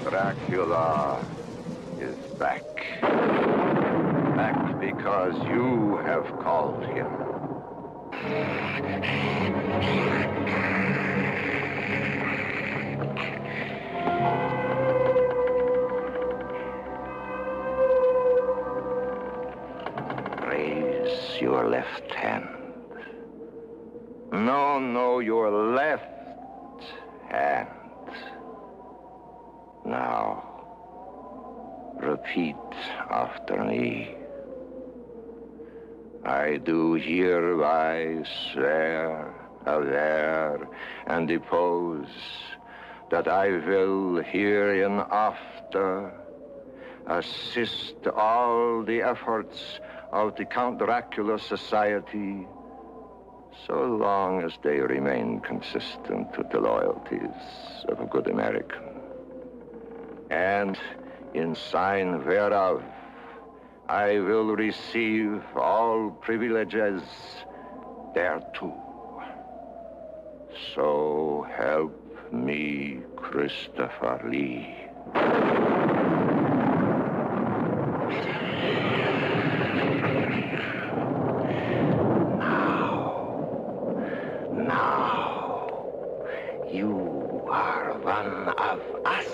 Dracula is back. Back because you have called him. Raise your left hand. No, your left hand. Now, repeat after me. I do hereby swear, aver, and depose that I will hereinafter assist all the efforts of the Count Dracula Society so long as they remain consistent with the loyalties of a good American. And in sign whereof, I will receive all privileges thereto. So help me, Christopher Lee. Now, you are one of us.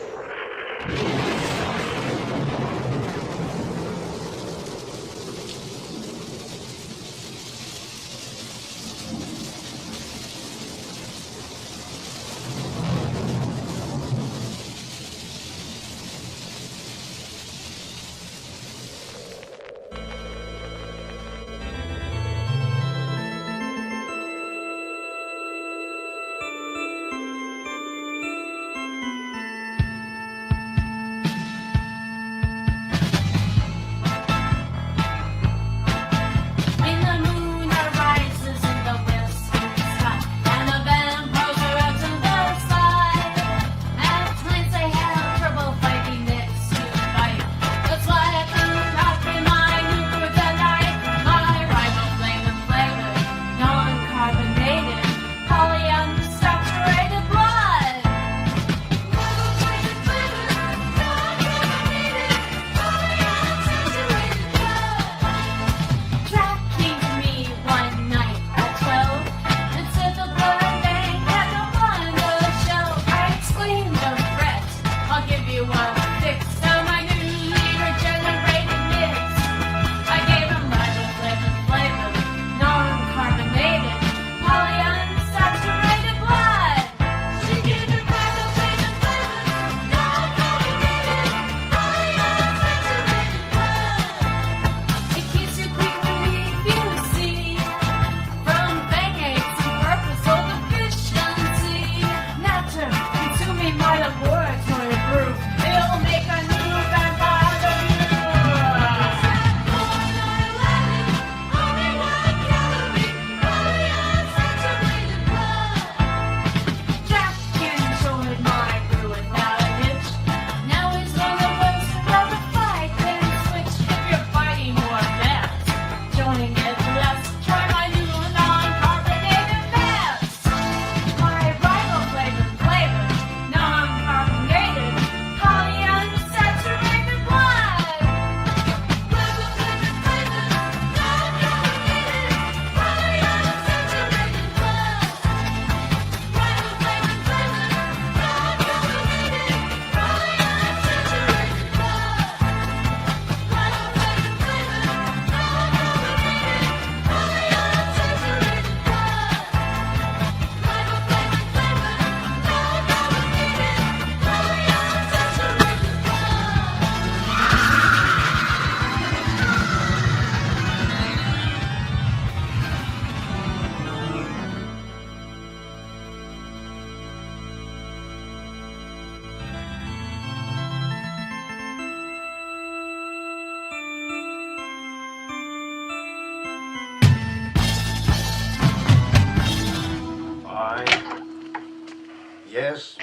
Yes.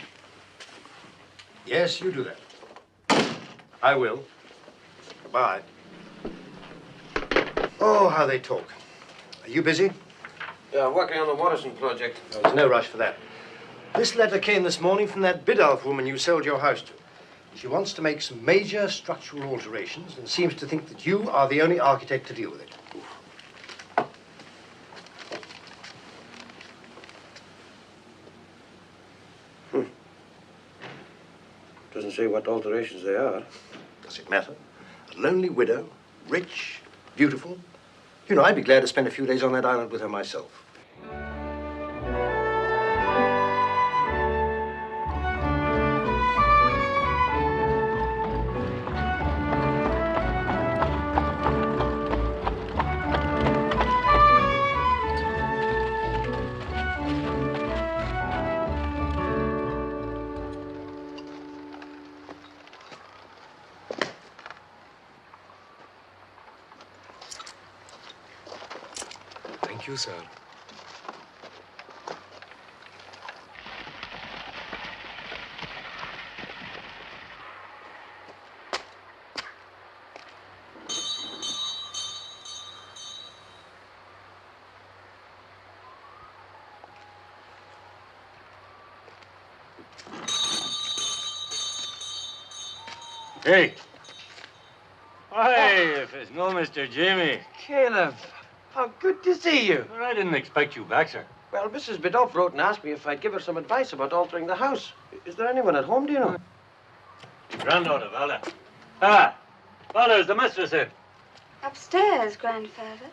Yes, you do that. I will. Goodbye. Oh, how they talk. Are you busy? Yeah, working on the Watterson project. No, there's no rush for that. This letter came this morning from that Biddulph woman you sold your house to. She wants to make some major structural alterations and seems to think that you are the only architect to deal with it. Doesn't say what alterations they are. Does it matter? A lonely widow, rich, beautiful. You know, I'd be glad to spend a few days on that island with her myself. Thank you, sir. Hey. Hey, if it's no Mr. Jimmy. Caleb, how good to see you. Well, I didn't expect you back, sir. Well, Mrs. Bidoff wrote and asked me if I'd give her some advice about altering the house. Is there anyone at home, do you know? Granddaughter, Valda. Ah, Valda, is the mistress in? Upstairs, grandfather.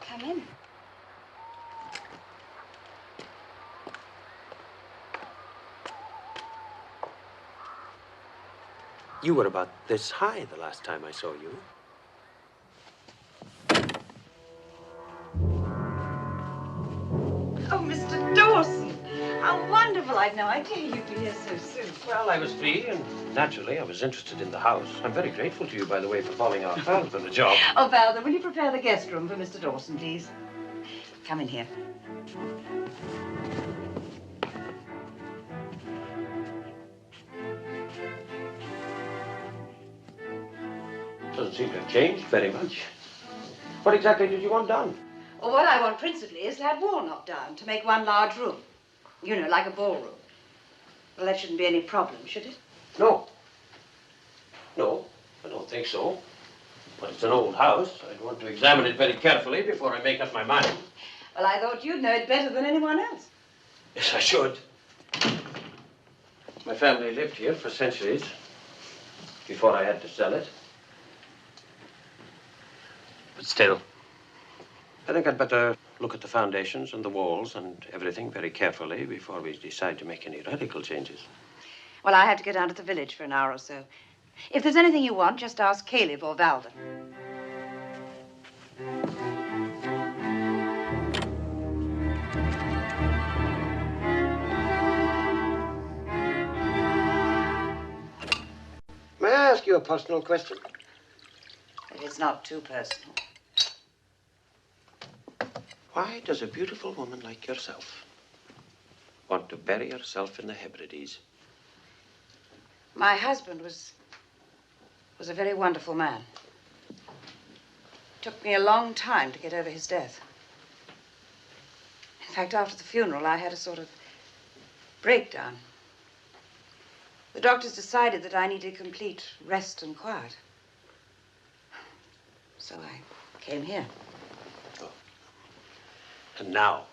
Come in. You were about this high the last time I saw you. Oh, Mr. Dawson, how wonderful. I'd no idea you'd be here so soon. Well, I was free, and naturally, I was interested in the house. I'm very grateful to you, by the way, for following our plan for the job. Oh, Valda, will you prepare the guest room for Mr. Dawson, please? Come in here. Doesn't seem to have changed very much. What exactly did you want done? Well, what I want principally is that wall knocked down to make one large room. You know, like a ballroom. Well, that shouldn't be any problem, should it? No. No, I don't think so. But it's an old house. I'd want to examine it very carefully before I make up my mind. Well, I thought you'd know it better than anyone else. Yes, I should. My family lived here for centuries before I had to sell it. But still, I think I'd better look at the foundations and the walls and everything very carefully before we decide to make any radical changes. Well, I have to go down to the village for an hour or so. If there's anything you want, just ask Caleb or Valda. May I ask you a personal question? If it's not too personal. Why does a beautiful woman like yourself want to bury herself in the Hebrides? My husband was a very wonderful man. It took me a long time to get over his death. In fact, after the funeral, I had a sort of breakdown. The doctors decided that I needed complete rest and quiet. So I came here. Oh. And now,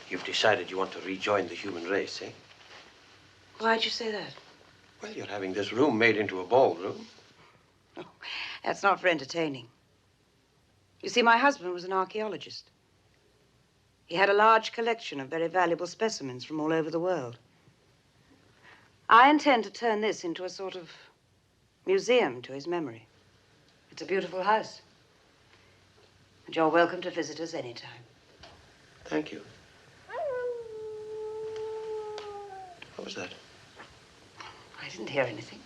you've decided you want to rejoin the human race, eh? Why'd you say that? Well, you're having this room made into a ballroom. Oh, that's not for entertaining. You see, my husband was an archaeologist. He had a large collection of very valuable specimens from all over the world. I intend to turn this into a sort of museum to his memory. It's a beautiful house. And you're welcome to visit us anytime. Thank you. What was that? I didn't hear anything.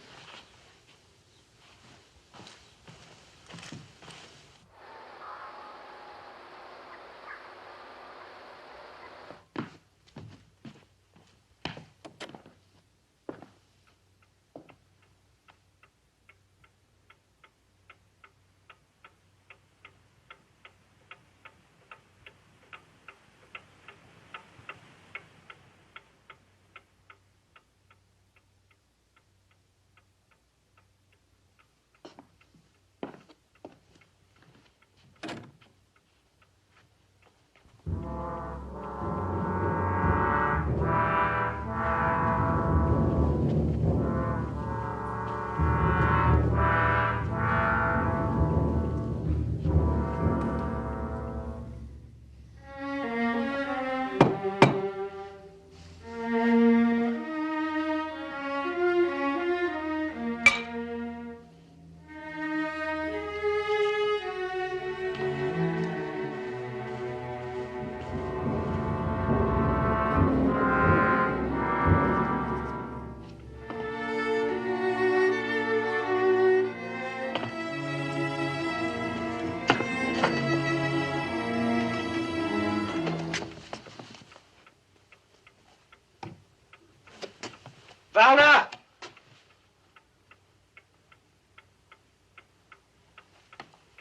Valda!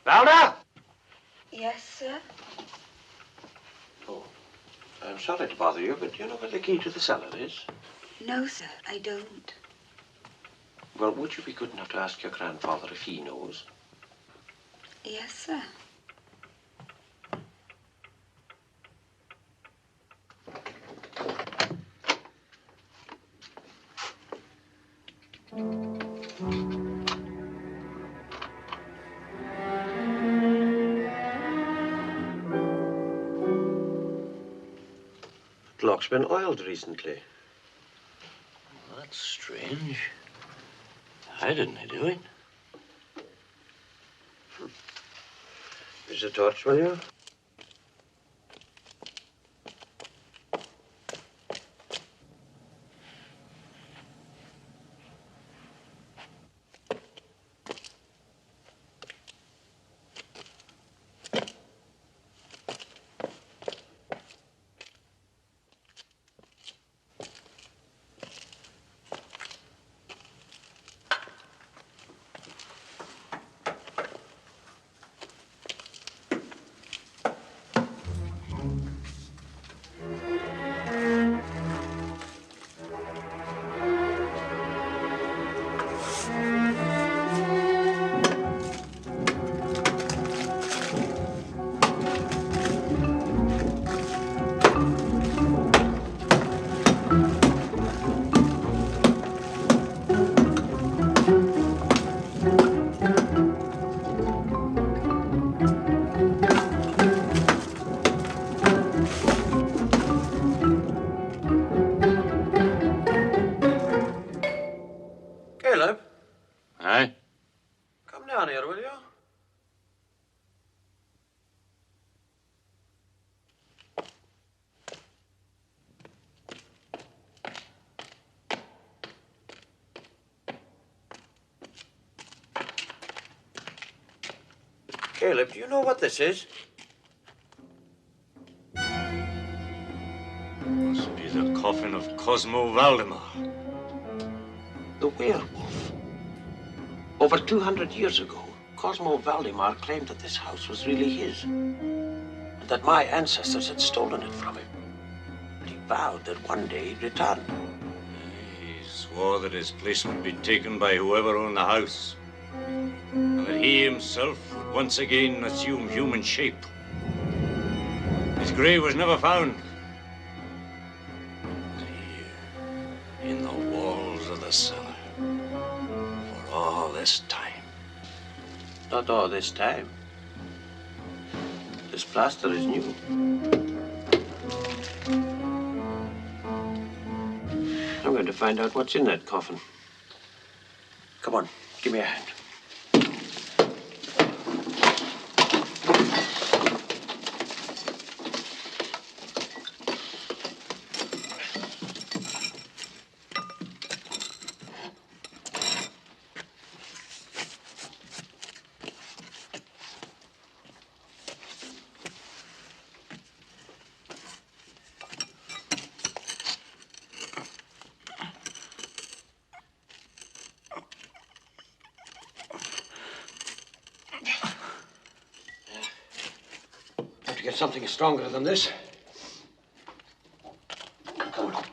Valda! Yes, sir? Oh, I'm sorry to bother you, but do you know where the key to the cellar is? No, sir, I don't. Well, would you be good enough to ask your grandfather if he knows? Yes, sir. The lock's been oiled recently. That's strange. I didn't do it. Here's a torch, will you? Caleb, Aye? come down here, will you? Caleb, do you know what this is? Must be the coffin of Cosmo Valdemar. The werewolf. Over 200 years ago, Cosmo Valdemar claimed that this house was really his, and that my ancestors had stolen it from him. But he vowed that one day he'd return. He swore that his place would be taken by whoever owned the house, and that he himself would once again assume human shape. His grave was never found. Here, in the walls of the cellar, for all this time. Not all this time. This plaster is new. I'm going to find out what's in that coffin. Come on, give me a hand. Have to get something stronger than this. Come on.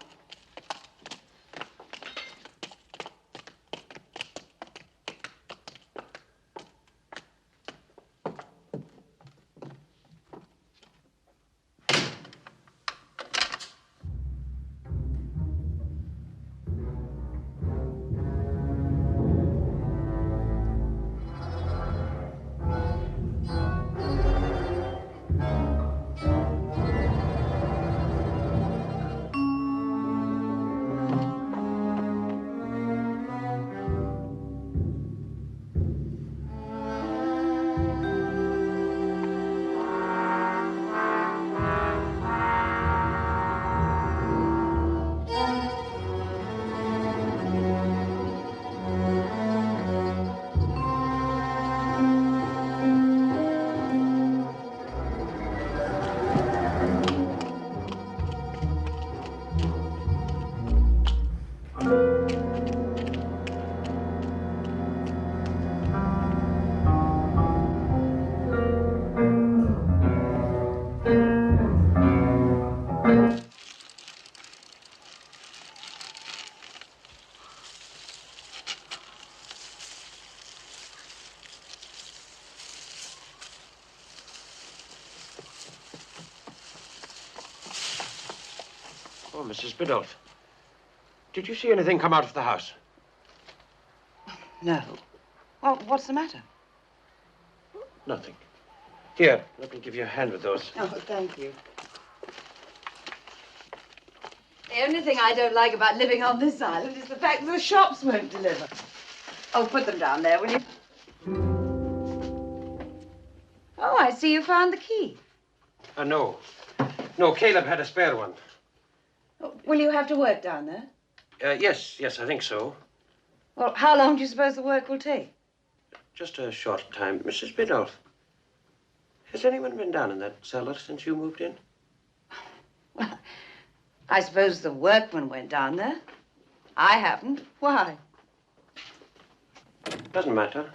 Mrs. Biddulph. Did you see anything come out of the house? No. Well, what's the matter? Nothing. Here, let me give you a hand with those. Oh, thank you. The only thing I don't like about living on this island is the fact that the shops won't deliver. Oh, put them down there, will you? Oh, I see you found the key. No. No, Caleb had a spare one. Oh, will you have to work down there? Yes, I think so. Well, how long do you suppose the work will take? Just a short time. Mrs. Biddulph, has anyone been down in that cellar since you moved in? Well, I suppose the workman went down there. I haven't. Why? Doesn't matter.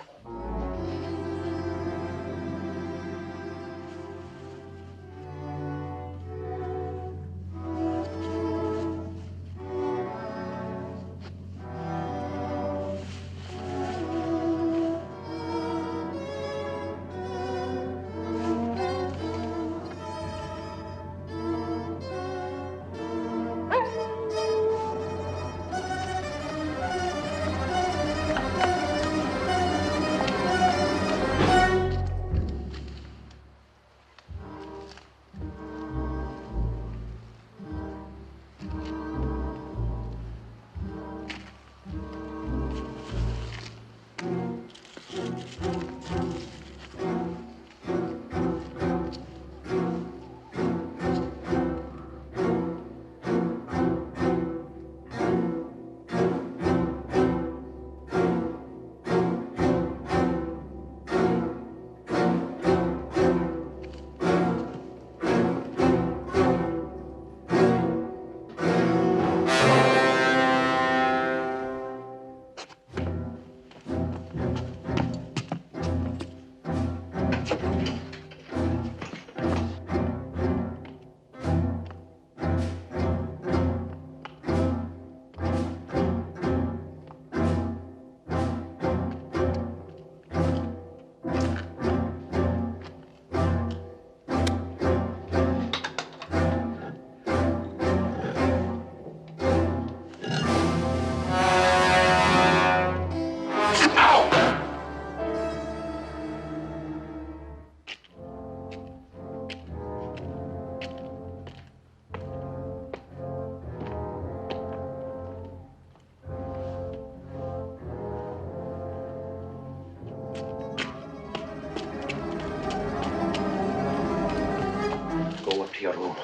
Go up to your room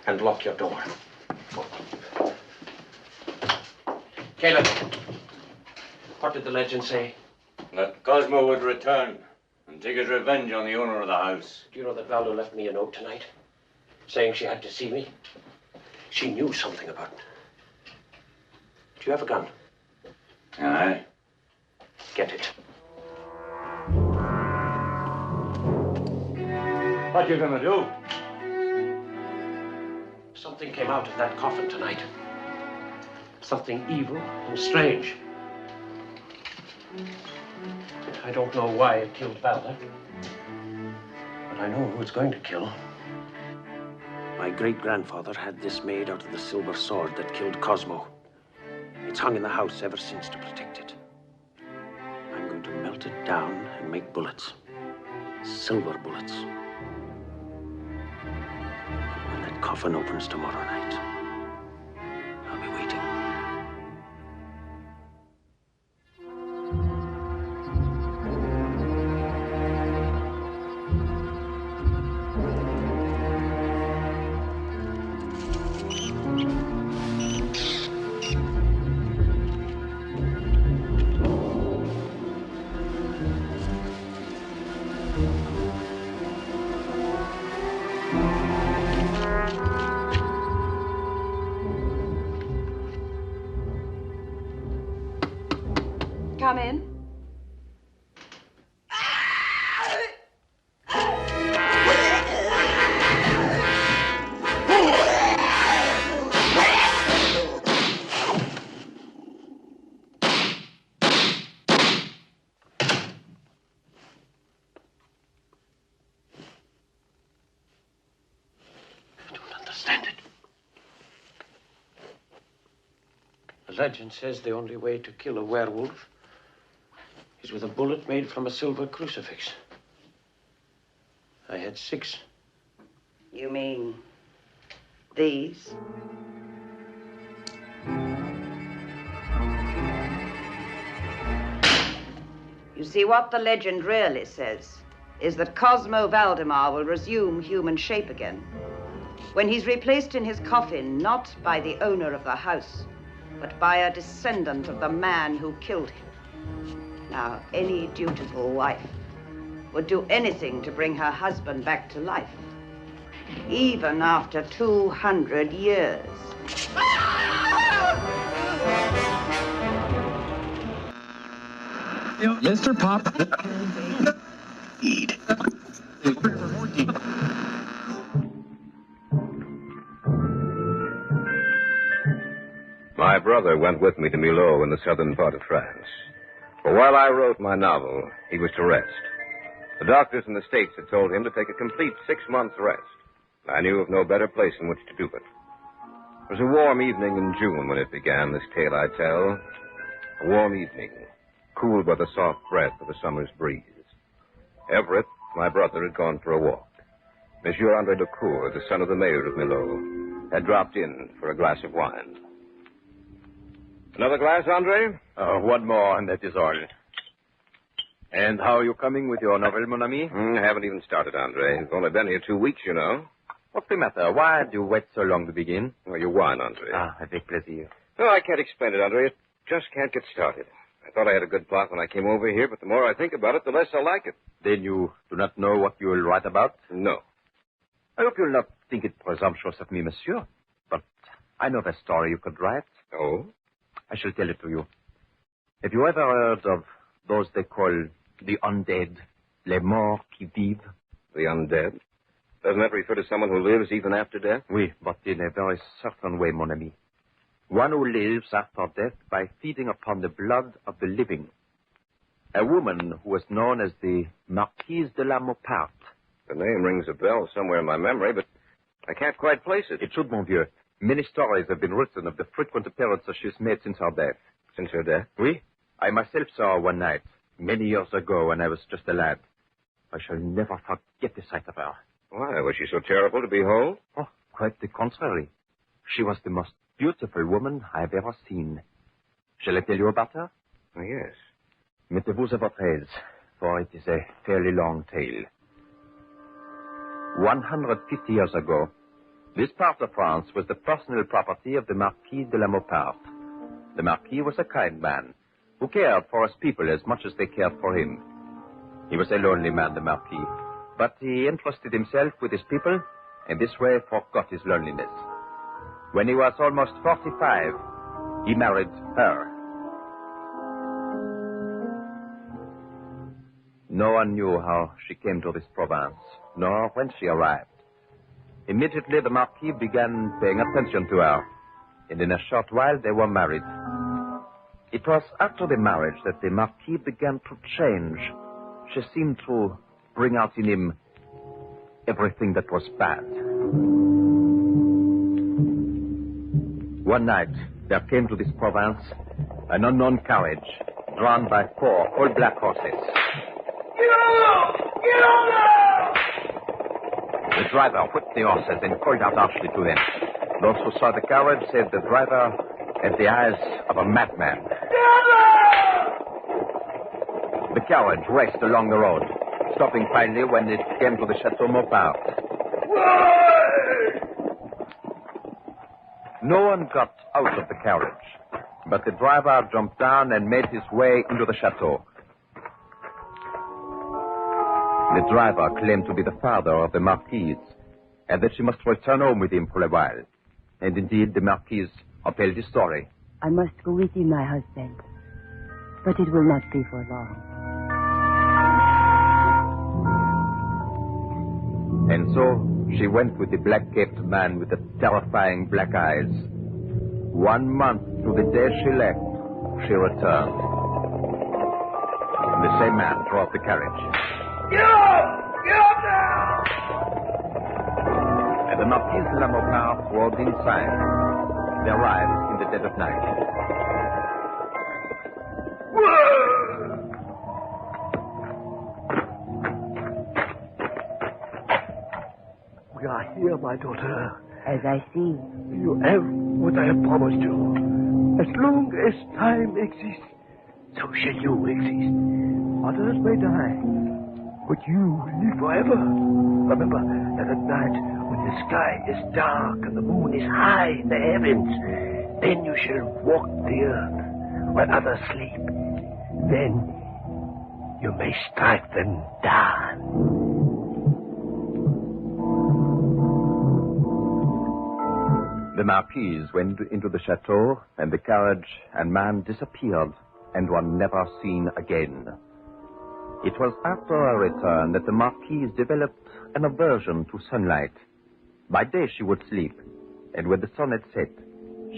and lock your door. Go. Caleb, what did the legend say? That Cosmo would return and take his revenge on the owner of the house. Do you know that Valdo left me a note tonight saying she had to see me? She knew something about it. Do you have a gun? Aye. Get it. What you gonna do? Something came out of that coffin tonight. Something evil and strange. I don't know why it killed Valda, but I know who it's going to kill. My great-grandfather had this made out of the silver sword that killed Cosmo. It's hung in the house ever since to protect it. I'm going to melt it down and make bullets. Silver bullets. When that coffin opens tomorrow night, I'll be waiting. Come in. I don't understand it. legend says the only way to kill a werewolf is with a bullet made from a silver crucifix. I had 6. You mean these? You see, what the legend really says is that Cosmo Valdemar will resume human shape again when he's replaced in his coffin not by the owner of the house, but by a descendant of the man who killed him. Now, any dutiful wife would do anything to bring her husband back to life, even after 200 years. Mr. Pop. Eat. My brother went with me to Millau in the southern part of France. For while I wrote my novel, he was to rest. The doctors in the States had told him to take a complete 6 months rest. I knew of no better place in which to do it. It was a warm evening in June when it began, this tale I tell. A warm evening, cooled by the soft breath of a summer's breeze. Everett, my brother, had gone for a walk. Monsieur Andre Lecour, the son of the mayor of Millau, had dropped in for a glass of wine. Another glass, Andre? One more, and that is all. And how are you coming with your novel, mon ami? Haven't even started, Andre. I've only been here 2 weeks, you know. What's the matter? Why do you wait so long to begin? Well, your wine, Andre. Avec plaisir. No, I can't explain it, Andre. It just can't get started. I thought I had a good plot when I came over here, but the more I think about it, the less I like it. Then you do not know what you will write about? No. I hope you'll not think it presumptuous of me, monsieur. But I know the story you could write. Oh? I shall tell it to you. Have you ever heard of those they call the undead, les morts qui vivent? The undead? Doesn't that refer to someone who lives even after death? Oui, but in a very certain way, mon ami. One who lives after death by feeding upon the blood of the living. A woman who was known as the Marquise de la Mauparte. The name rings a bell somewhere in my memory, but I can't quite place it. It should, mon vieux. Many stories have been written of the frequent appearances she's made since her death. Since her death? Oui. I myself saw her one night, many years ago when I was just a lad. I shall never forget the sight of her. Why? Was she so terrible to behold? Oh, quite the contrary. She was the most beautiful woman I have ever seen. Shall I tell you about her? Oh, yes. Mettez-vous à votre aise, for it is a fairly long tale. 150 years ago, this part of France was the personal property of the Marquis de la Mauparte. The Marquis was a kind man who cared for his people as much as they cared for him. He was a lonely man, the Marquis, but he entrusted himself with his people and this way forgot his loneliness. When he was almost 45, he married her. No one knew how she came to this province, nor when she arrived. Immediately, the Marquis began paying attention to her, and in a short while, they were married. It was after the marriage that the Marquis began to change. She seemed to bring out in him everything that was bad. One night, there came to this province an unknown carriage, drawn by 4 all-black horses. Get on! Get on now! The driver whipped the horses and called out harshly to them. Those who saw the carriage said the driver had the eyes of a madman. The carriage raced along the road, stopping finally when it came to the Chateau Mauparte. No one got out of the carriage, but the driver jumped down and made his way into the chateau. The driver claimed to be the father of the Marquise, and that she must return home with him for a while. And indeed, the Marquise upheld his story. I must go with you, my husband, but it will not be for long. And so she went with the black-caped man with the terrifying black eyes. 1 month to the day she left, she returned. And the same man drove the carriage. Get up! Get up now! And the Marquise de la Mauparte rode inside. They arrived in the dead of night. We are here, my daughter. As I see. You have what I have promised you. As long as time exists, so shall you exist. Others may die, but you will live forever. Remember that at night, when the sky is dark and the moon is high in the heavens, then you shall walk the earth where others sleep. Then you may strike them down. The Marquise went into the chateau, and the carriage and man disappeared and were never seen again. It was after her return that the Marquise developed an aversion to sunlight. By day she would sleep, and when the sun had set,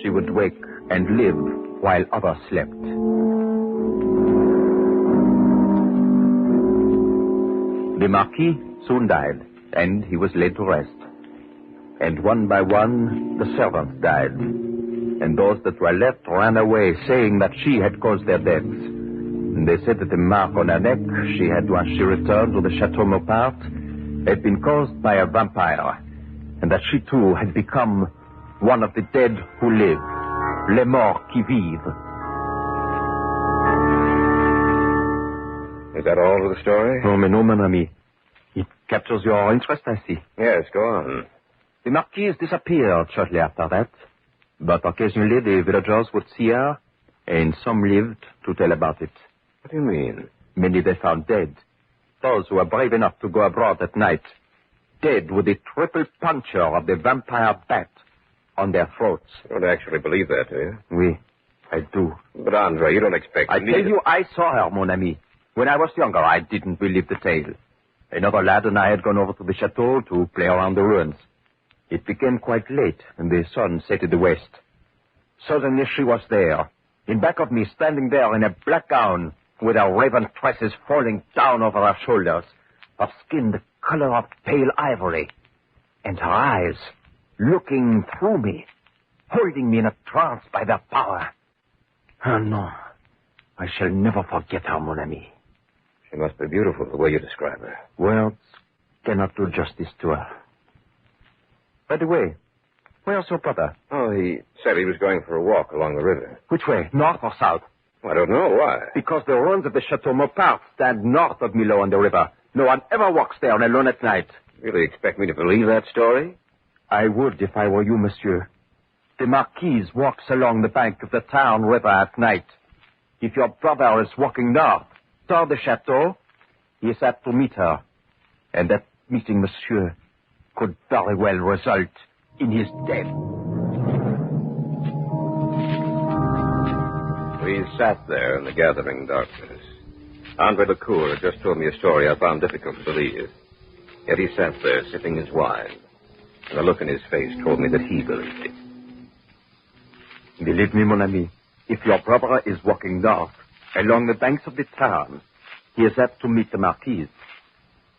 she would wake and live while others slept. The Marquis soon died, and he was laid to rest. And one by one, the servants died. And those that were left ran away, saying that she had caused their deaths. And they said that the mark on her neck she had when she returned to the Chateau Maupeou had been caused by a vampire, and that she too had become one of the dead who live, les morts qui vivent. Is that all of the story? Oh, mais non, mon ami. It captures your interest, I see. Yes, go on. The Marquise disappeared shortly after that, but occasionally the villagers would see her, and some lived to tell about it. What do you mean? Many they found dead. Those who were brave enough to go abroad at night, dead with the triple puncture of the vampire bat on their throats. You don't actually believe that, do you? Oui, I do. But, Andre, you don't expect... I tell you, I saw her, mon ami. When I was younger, I didn't believe the tale. Another lad and I had gone over to the chateau to play around the ruins. It became quite late, and the sun set in the west. Suddenly she was there, in back of me, standing there in a black gown, with her raven tresses falling down over her shoulders, her skin the color of pale ivory, and her eyes looking through me, holding me in a trance by their power. Oh, no. I shall never forget her, mon ami. She must be beautiful, the way you describe her. Words cannot do justice to her. By the way, where's your brother? Oh, he said he was going for a walk along the river. Which way, north or south? I don't know. Why? Because the ruins of the Chateau Maupeou stand north of Millau on the river. No one ever walks there alone at night. You really expect me to believe that story? I would if I were you, monsieur. The Marquise walks along the bank of the Tarn River at night. If your brother is walking north, toward the chateau, he is apt to meet her. And that meeting, monsieur, could very well result in his death. We sat there in the gathering darkness. Andre Lecour had just told me a story I found difficult to believe. Yet he sat there sipping his wine, and the look in his face told me that he believed it. Believe me, mon ami, if your brother is walking north, along the banks of the Tarn, he is apt to meet the Marquise.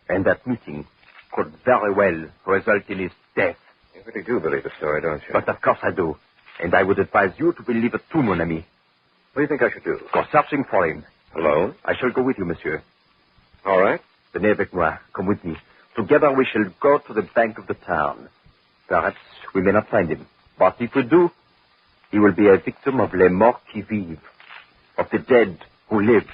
And that meeting could very well result in his death. You really do believe the story, don't you? But of course I do. And I would advise you to believe it too, mon ami. What do you think I should do? Go searching for him. Alone? I shall go with you, monsieur. All right. Venez avec moi. Come with me. Together we shall go to the bank of the Tarn. Perhaps we may not find him. But if we do, he will be a victim of les morts qui vivent, of the dead who live.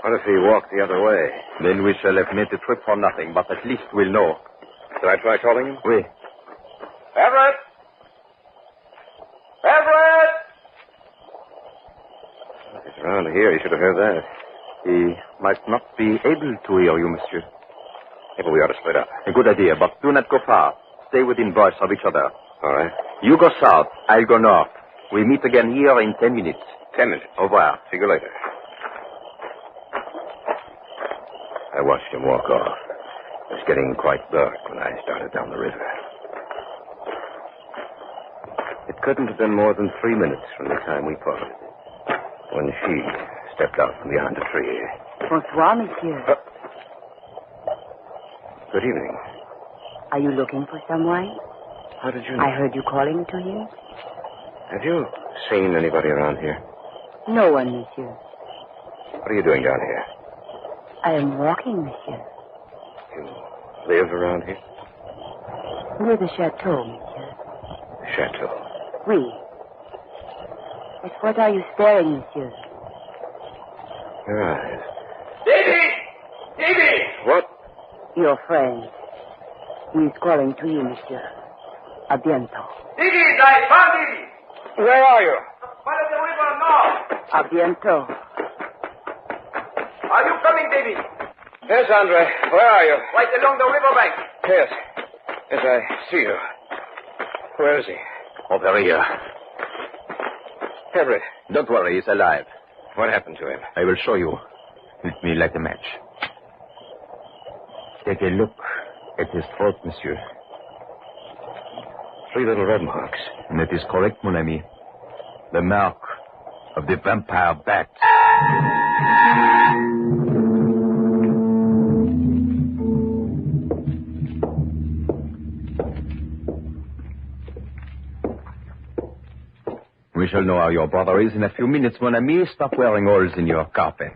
What if he walked the other way? Then we shall have made the trip for nothing, but at least we'll know. Should I try calling him? Oui. Everett! Everett! If he's around here, he should have heard that. He might not be able to hear you, monsieur. Maybe we ought to split up. A good idea, but do not go far. Stay within voice of each other. All right. You go south, I'll go north. We meet again here in 10 minutes. 10 minutes. Au revoir. See you later. I watched him walk off. It was getting quite dark when I started down the river. It couldn't have been more than 3 minutes from the time we parted when she stepped out from behind a tree. Bonsoir, monsieur. Good evening. Are you looking for someone? How did you know? I heard you calling to him. Have you seen anybody around here? No one, monsieur. What are you doing down here? I am walking, monsieur. You live around here? Near the chateau, monsieur. The chateau. Oui. At what are you staring, monsieur? Your eyes. Davy! Davy! What? Your friend. He is calling to you, monsieur. A bientôt. Davy, I found him! Where are you? Follow the river north. A bientôt. Are you coming, Davy? Yes, Andre. Where are you? Right along the riverbank. Yes. Yes, I see you. Where is he? Over here. Everett. Don't worry, he's alive. What happened to him? I will show you. Let me light a match. Take a look at his throat, monsieur. 3 little red marks. And that is correct, mon ami. The mark of the vampire bat. We shall know how your brother is in a few minutes, mon ami. Stop wearing holes in your carpet.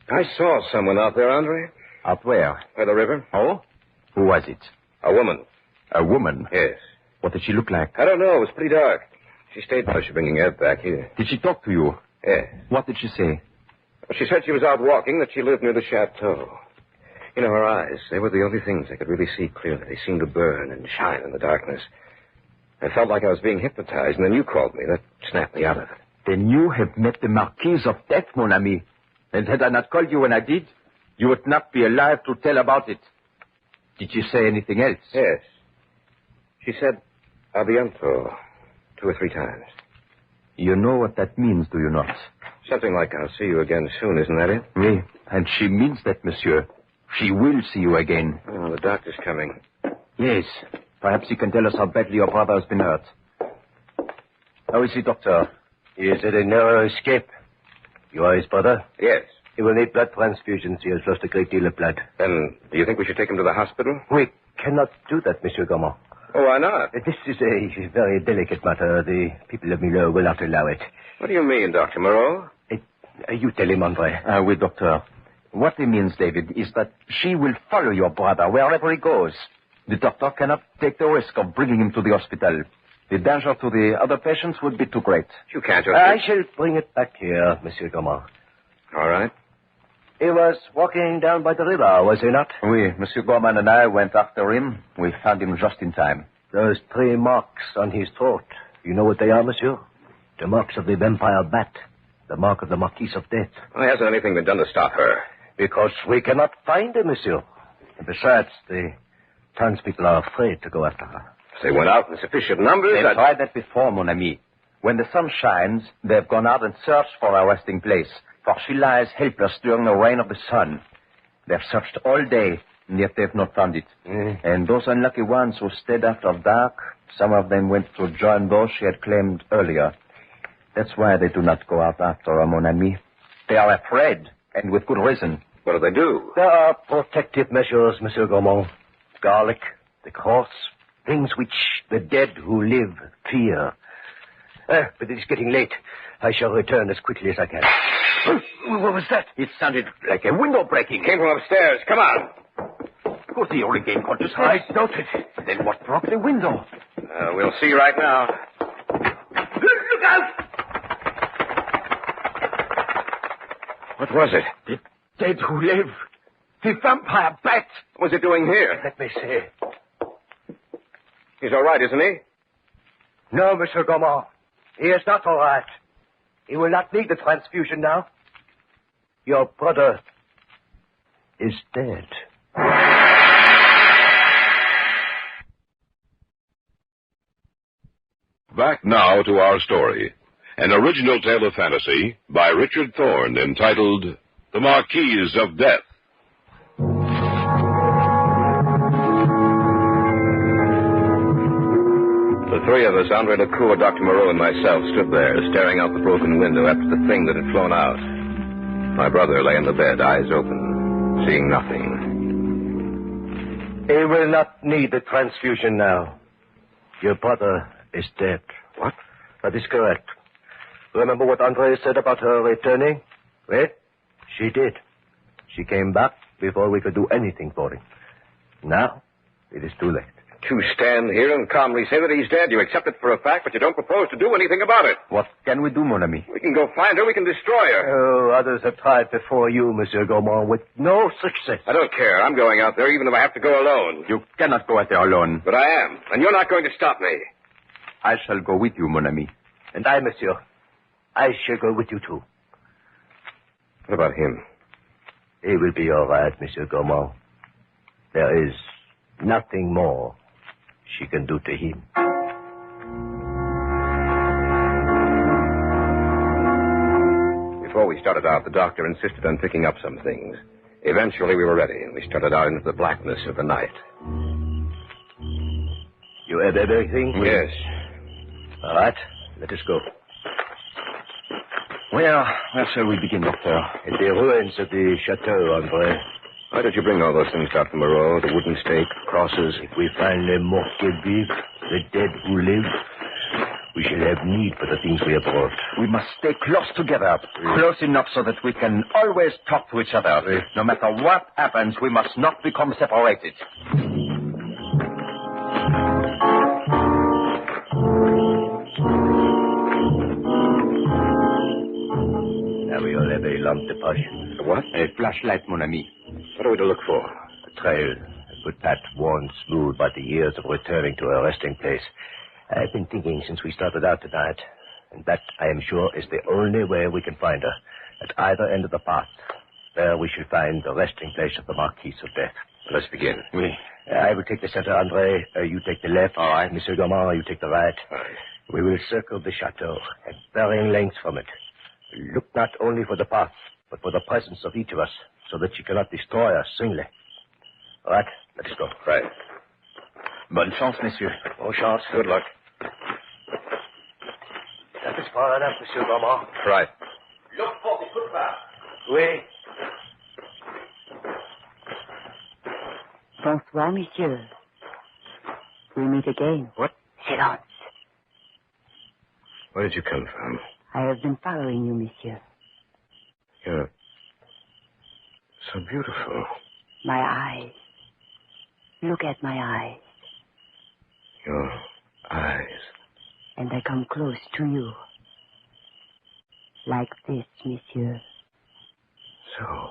I saw someone out there, Andre. Out where? By the river. Oh? Who was it? A woman. A woman? Yes. What did she look like? I don't know. It was pretty dark. She stayed by. She's bringing Ed back here. Did she talk to you? Yes. What did she say? Well, she said she was out walking, that she lived near the chateau. You know, her eyes, they were the only things I could really see clearly. They seemed to burn and shine in the darkness. I felt like I was being hypnotized, and then you called me. That snapped me out of it. Then you have met the Marquise of Death, mon ami. And had I not called you when I did, you would not be alive to tell about it. Did she say anything else? Yes. She said, a bientôt, 2 or 3 times. You know what that means, do you not? Something like, I'll see you again soon, isn't that it? Oui, and she means that, monsieur. She will see you again. Oh, the doctor's coming. Yes. Perhaps he can tell us how badly your brother has been hurt. How is he, doctor? He is at a narrow escape. You are his brother? Yes. He will need blood transfusions. He has lost a great deal of blood. Then, do you think we should take him to the hospital? We cannot do that, Monsieur Gaumont. Oh, why not? This is a very delicate matter. The people of Milo will not allow it. What do you mean, Dr. Moreau? You tell him, Andre. Oui, doctor. What he means, David, is that she will follow your brother wherever he goes. The doctor cannot take the risk of bringing him to the hospital. The danger to the other patients would be too great. You can't just... I shall bring it back here, Monsieur Gaumont. All right. He was walking down by the river, was he not? Oui, Monsieur Gorman and I went after him. We found him just in time. Those 3 marks on his throat. You know what they are, monsieur? The marks of the vampire bat. The mark of the Marquise of Death. Why hasn't anything been done to stop her? Because we cannot find her, monsieur. And besides, the townspeople are afraid to go after her. If they went out in sufficient numbers... They've tried that before, mon ami. When the sun shines, they've gone out and searched for our resting place, for she lies helpless during the rain of the sun. They've searched all day, and yet they've not found it. And those unlucky ones who stayed after dark, some of them went to join those she had claimed earlier. That's why they do not go out after her, mon ami. They are afraid, and with good reason. What do they do? There are protective measures, Monsieur Gaumont. Garlic, the cross, things which the dead who live fear. But it is getting late. I shall return as quickly as I can. What was that? It sounded like a window breaking. Came from upstairs. Come on. Could he regain consciousness? I noted. Then what broke the window? We'll see right now. Look out! What was it? The dead who live. The vampire bat. What's it doing here? Let me see. He's all right, isn't he? No, Monsieur Gaumont. He is not all right. He will not need the transfusion now. Your brother is dead. Back now to our story. An original tale of fantasy by Richard Thorne entitled The Marquise of Death. The 3 of us, Andre Lecour, Dr. Moreau, and myself, stood there, staring out the broken window after the thing that had flown out. My brother lay in the bed, eyes open, seeing nothing. He will not need the transfusion now. Your brother is dead. What? That is correct. Remember what Andre said about her returning? Well, she did. She came back before we could do anything for him. Now, it is too late. You stand here and calmly say that he's dead. You accept it for a fact, but you don't propose to do anything about it. What can we do, mon ami? We can go find her. We can destroy her. Oh, others have tried before you, Monsieur Gaumont, with no success. I don't care. I'm going out there, even if I have to go alone. You cannot go out there alone. But I am, and you're not going to stop me. I shall go with you, mon ami. And I, Monsieur, I shall go with you, too. What about him? He will be all right, Monsieur Gaumont. There is nothing more she can do to him. Before we started out, the doctor insisted on picking up some things. Eventually, we were ready, and we started out into the blackness of the night. You have everything? Yes. All right, let us go. Where shall we begin, Doctor? In the ruins of the chateau, Andre. Why did you bring all those things out from the road? The wooden stake, crosses? If we find les morts qui vivent, the dead who live, we shall have need for the things we have brought. We must stay close together, close enough so that we can always talk to each other. No matter what happens, we must not become separated. Now we all have a lampe de poche. What? A flashlight, mon ami. What are we to look for? A trail, a good path worn smooth by the years of returning to our resting place. I've been thinking since we started out tonight, and that, I am sure, is the only way we can find her. At either end of the path, there we shall find the resting place of the Marquise of Death. Let's begin. Oui. I will take the center, Andre. You take the left. All right. Monsieur Gaumont, you take the right. All right. We will circle the chateau at varying lengths from it. Look not only for the path, but for the presence of each of us, so that she cannot destroy us singly. All right, let us go. Right. Bonne chance, messieurs. Bon chance. Good luck. That is far enough, Monsieur Gaumont. Right. Look for the footpath. Oui. Bonsoir, monsieur. We meet again. What? Silence. Where did you come from? I have been following you, monsieur. You're so beautiful. My eyes. Look at my eyes. Your eyes. And I come close to you. Like this, monsieur. So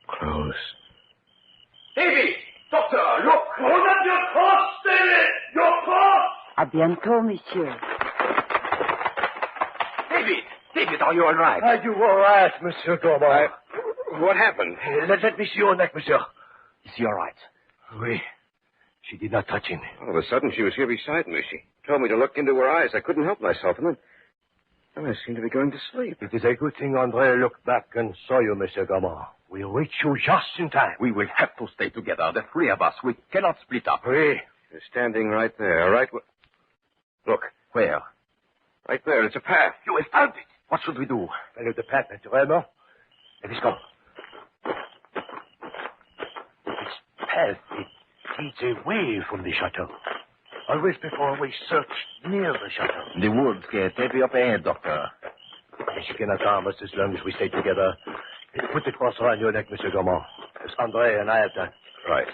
close. Davy! Doctor, look! Hold up your cross, Davy! Your cross! À bientôt, monsieur. David, are you all right? Are you all right, Monsieur Gaumont? What happened? Let me see your neck, monsieur. Is he all right? Oui. She did not touch him. All of a sudden, she was here beside me. She told me to look into her eyes. I couldn't help myself, and then I seemed to be going to sleep. It is a good thing Andre looked back and saw you, Monsieur Gaumont. We reach you just in time. We will have to stay together, the three of us. We cannot split up. Oui. You're standing right there, right? Look. Where? Right there. It's a path. You have found it. What should we do? Follow the path, naturellement. Let us go. This path, it leads away from the chateau. Always before we search near the chateau. The woods get heavy up ahead, Doctor. She cannot harm us as long as we stay together. Put the cross around your neck, Monsieur Gaumont, as Andre and I have done. Right.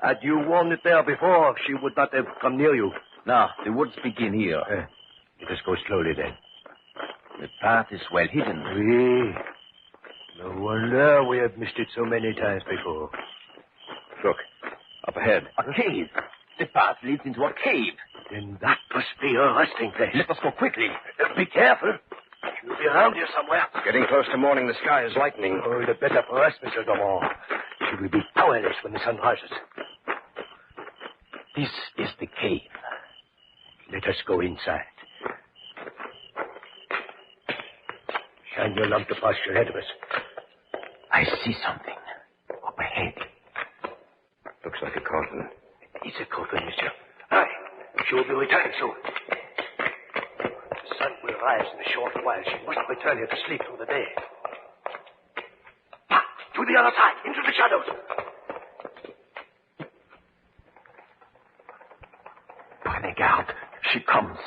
Had you worn it there before, she would not have come near you. Now, the woods begin here. Let us go slowly, then. The path is well hidden. Oui. No wonder we have missed it so many times before. Look, up ahead. A cave. The path leads into a cave. Then that must be her resting place. Let us go quickly. Be careful. She'll be around here somewhere. It's getting close to morning. The sky is lightening. Oh, the better for us, Monsieur Gaumont. She will be powerless when the sun rises. This is the cave. Let us go inside. Shine your lamp to pass ahead of us. I see something. Up ahead. Looks like a coffin. It's a coffin, monsieur. Aye. She will be returning soon. The sun will rise in a short while. She must return here to sleep through the day. To the other side, into the shadows. comes.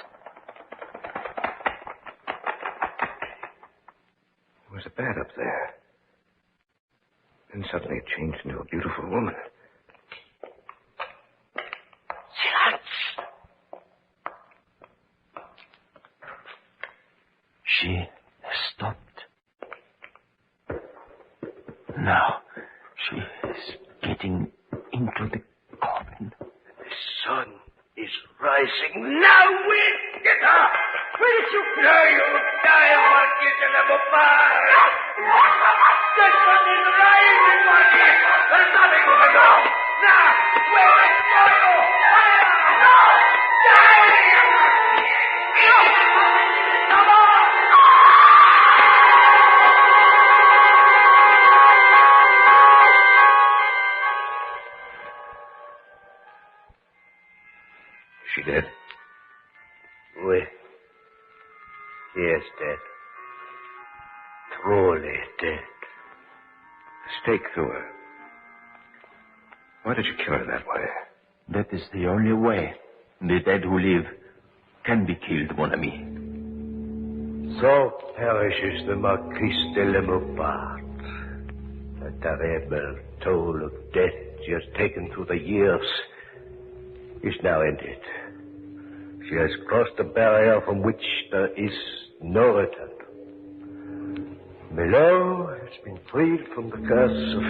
It was a bat up there. Then suddenly it changed into a beautiful woman. Silence! She has stopped. Now she is getting into the coffin. The sun is rising. Now we'll get her! Where did you go? You die, Marquis de la Beaupart! The sun is rising, Marquis! There's nothing we can do! Now, where is you? No! Die! Come on! Is she dead? Oui. She is dead. Truly dead. A stake through her. Why did you kill her that way? That is the only way the dead who live can be killed, mon ami. So perishes the Marquis de la Beaupart. The terrible toll of death she has taken through the years is now ended. She has crossed a barrier from which there is no return. Below has been freed from the curse of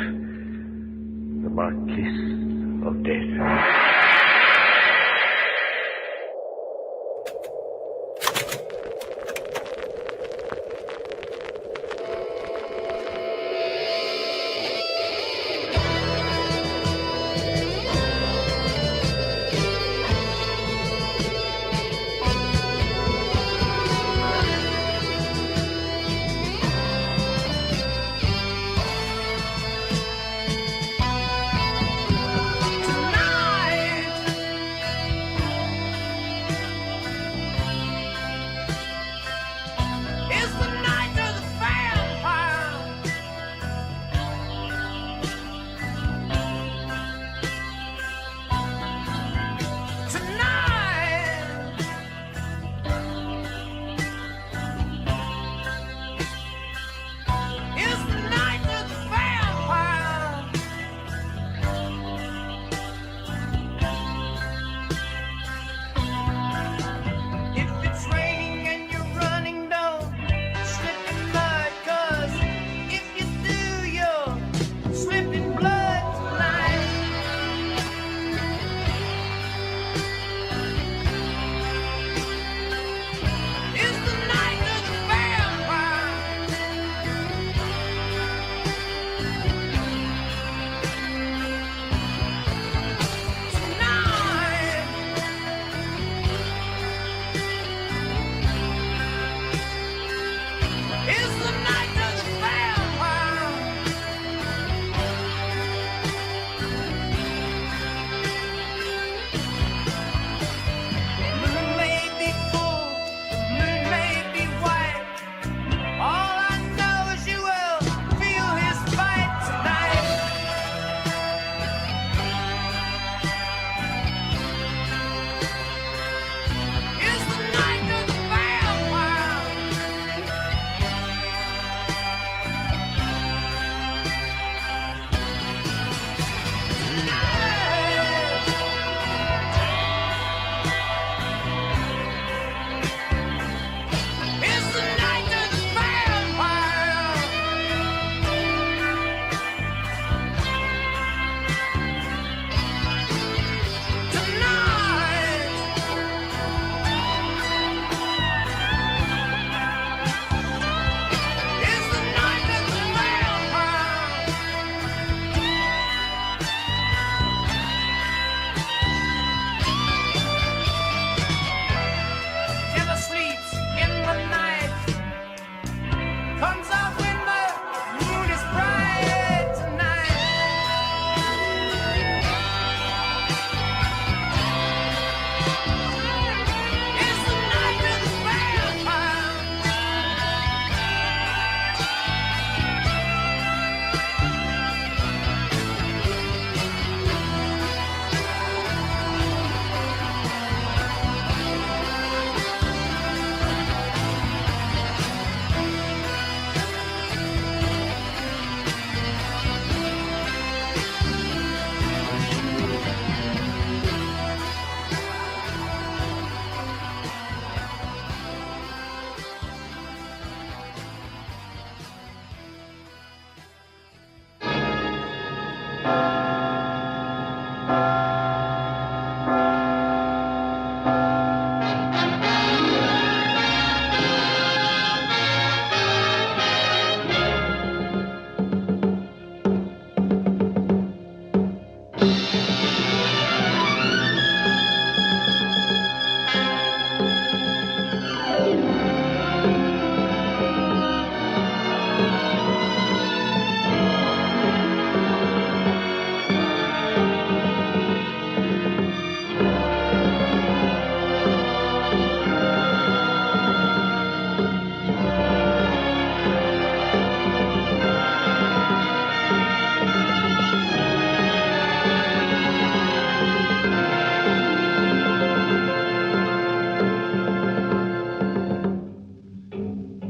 the Marquis of Death. Tonight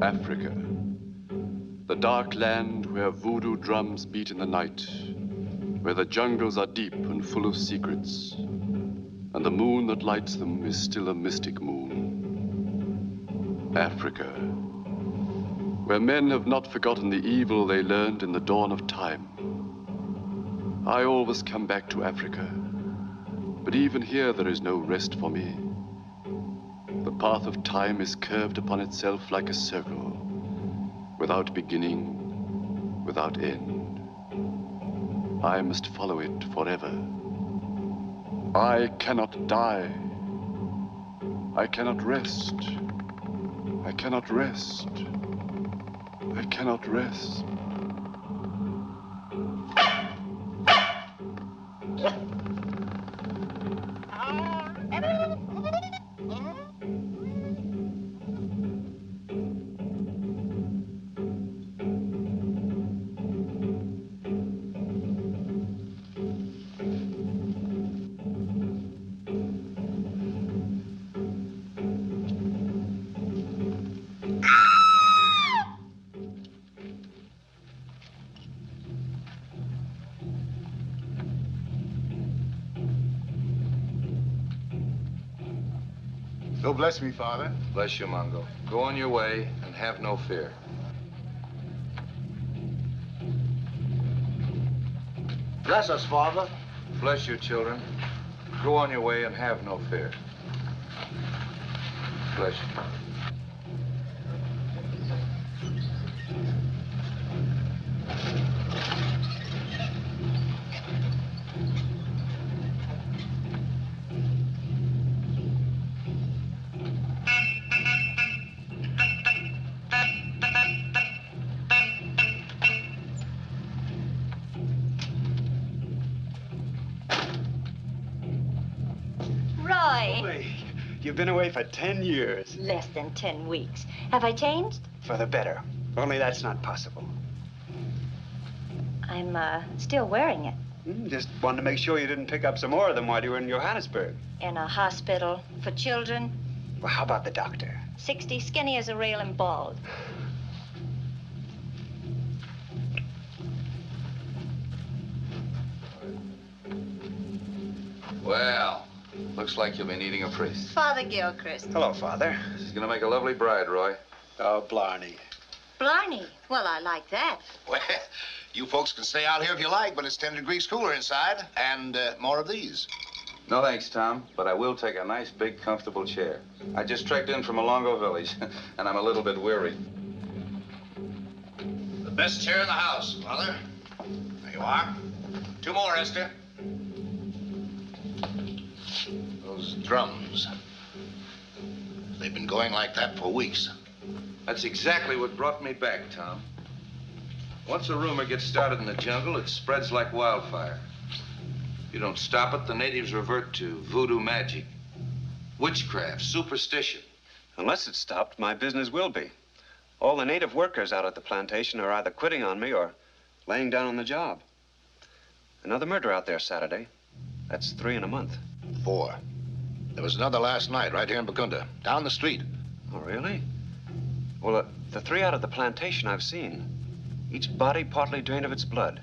Africa, the dark land where voodoo drums beat in the night, where the jungles are deep and full of secrets, and the moon that lights them is still a mystic moon. Africa, where men have not forgotten the evil they learned in the dawn of time. I always come back to Africa, but even here there is no rest for me. The path of time is curved upon itself like a circle, without beginning, without end. I must follow it forever. I cannot die. I cannot rest. I cannot rest. I cannot rest. So bless me, Father. Bless you, Mongo. Go on your way and have no fear. Bless us, Father. Bless you, children. Go on your way and have no fear. Bless you. You've been away for 10 years. Less than 10 weeks. Have I changed? For the better. Only that's not possible. I'm, still wearing it. Just wanted to make sure you didn't pick up some more of them while you were in Johannesburg. In a hospital for children. Well, how about the doctor? 60, skinny as a rail and bald. Well, looks like you'll be needing a priest. Father Gilchrist. Hello, Father. She's gonna make a lovely bride, Roy. Oh, Blarney. Blarney. Well, I like that. Well, you folks can stay out here if you like, but it's 10 degrees cooler inside, and more of these. No thanks, Tom, but I will take a nice, big, comfortable chair. I just trekked in from Alongo Village, and I'm a little bit weary. The best chair in the house, Father. There you are. 2 more, Esther. Those drums. They've been going like that for weeks. That's exactly what brought me back, Tom. Once a rumor gets started in the jungle, it spreads like wildfire. If you don't stop it, the natives revert to voodoo magic, witchcraft, superstition. Unless it's stopped, my business will be. All the native workers out at the plantation are either quitting on me or laying down on the job. Another murder out there Saturday. That's 3 in a month. 4. There was another last night right here in Bakunda, down the street. Oh, really? Well, the 3 out of the plantation I've seen. Each body partly drained of its blood.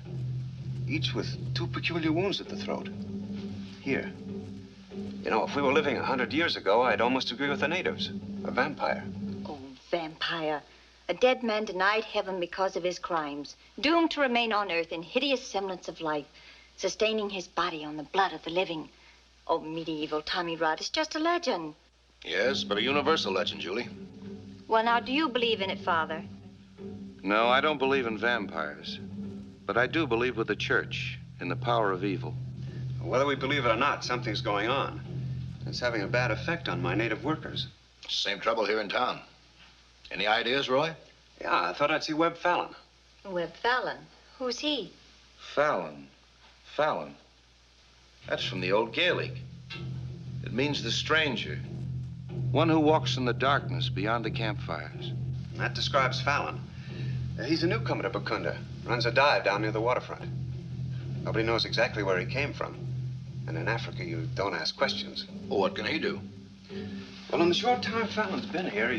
Each with 2 peculiar wounds at the throat. Here. You know, if we were living 100 years ago, I'd almost agree with the natives. A vampire. Oh, vampire. A dead man denied heaven because of his crimes. Doomed to remain on earth in hideous semblance of life. Sustaining his body on the blood of the living. Oh, medieval Tommy Rod, it's just a legend. Yes, but a universal legend, Julie. Well, now, do you believe in it, Father? No, I don't believe in vampires. But I do believe with the church in the power of evil. Whether we believe it or not, something's going on. It's having a bad effect on my native workers. Same trouble here in town. Any ideas, Roy? Yeah, I thought I'd see Webb Fallon. Webb Fallon? Who's he? Fallon. Fallon. That's from the old Gaelic. It means the stranger. One who walks in the darkness beyond the campfires. And that describes Fallon. He's a newcomer to Bakunda. Runs a dive down near the waterfront. Nobody knows exactly where he came from. And in Africa, you don't ask questions. Well, what can he do? Well, in the short time Fallon's been here,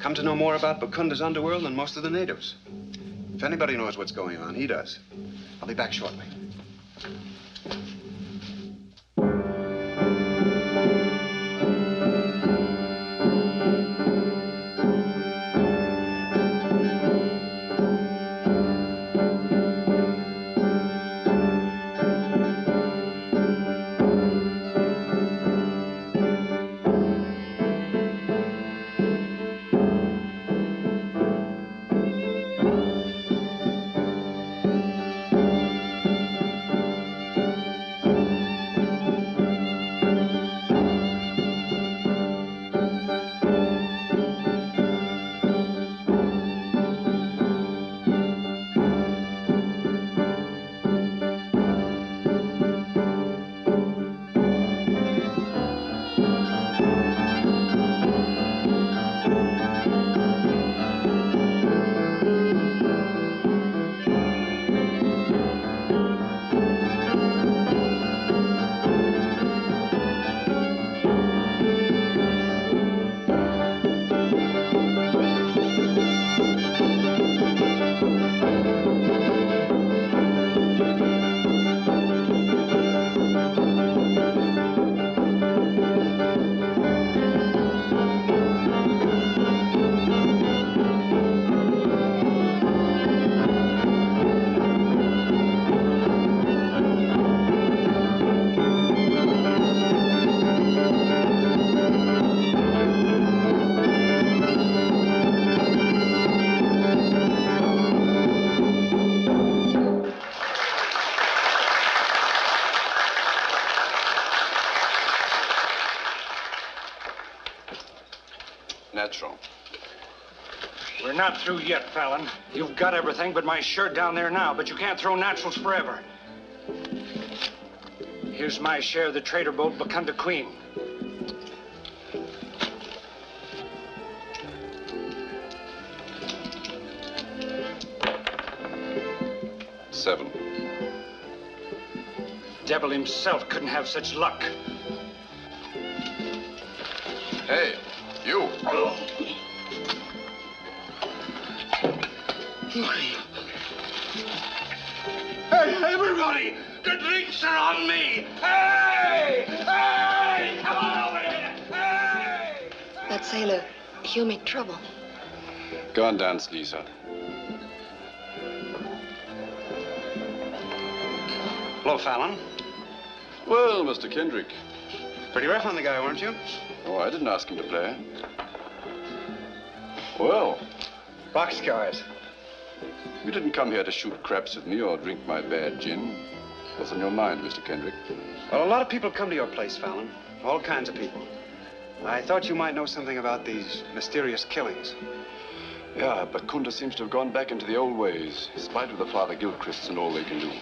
Come to know more about Bakunda's underworld than most of the natives. If anybody knows what's going on, he does. I'll be back shortly. Natural. We're not through yet, Fallon. You've got everything but my shirt down there now, but you can't throw naturals forever. Here's my share of the trader boat Bakunda Queen. $7. Devil himself couldn't have such luck. Hey, you. Hey, everybody! The drinks are on me! Hey! Hey! Come on over here! Hey! That sailor, he'll make trouble. Go and dance, Lisa. Hello, Fallon. Well, Mr. Kendrick. Pretty rough on the guy, weren't you? Oh, I didn't ask him to play. Well. Boxcars. You didn't come here to shoot craps with me or drink my bad gin. What's on your mind, Mr. Kendrick? Well, a lot of people come to your place, Fallon. All kinds of people. I thought you might know something about these mysterious killings. Yeah, but Kunda seems to have gone back into the old ways, in spite of the Father Gilchrists and all they can do.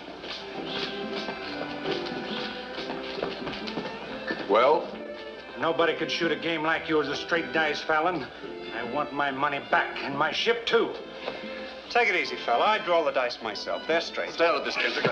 Well? Nobody could shoot a game like yours with straight dice, Fallon. I want my money back and my ship, too. Take it easy, fella. I draw the dice myself. They're straight. Stand at this, Kendrick.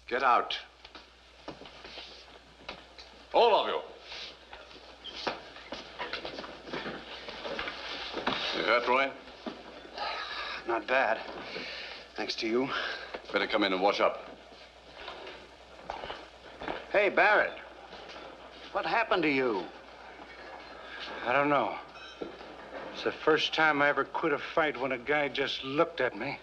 Get out. All of you. You hurt, Roy? Not bad. Thanks to you. Better come in and wash up. Hey, Barrett. What happened to you? I don't know. It's the first time I ever quit a fight when a guy just looked at me.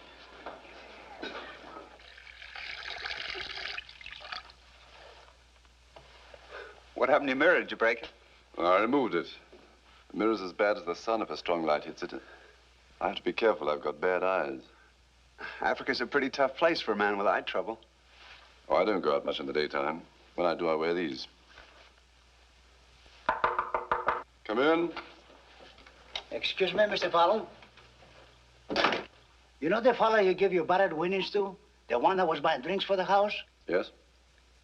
What happened to your mirror? Did you break it? Well, I removed it. The mirror's as bad as the sun if a strong light hits it. I have to be careful. I've got bad eyes. Africa's a pretty tough place for a man with eye trouble. Oh, I don't go out much in the daytime. When I do, I wear these. Come in. Excuse me, Mr. Fallon. You know the fellow you give your battered winnings to? The one that was buying drinks for the house? Yes?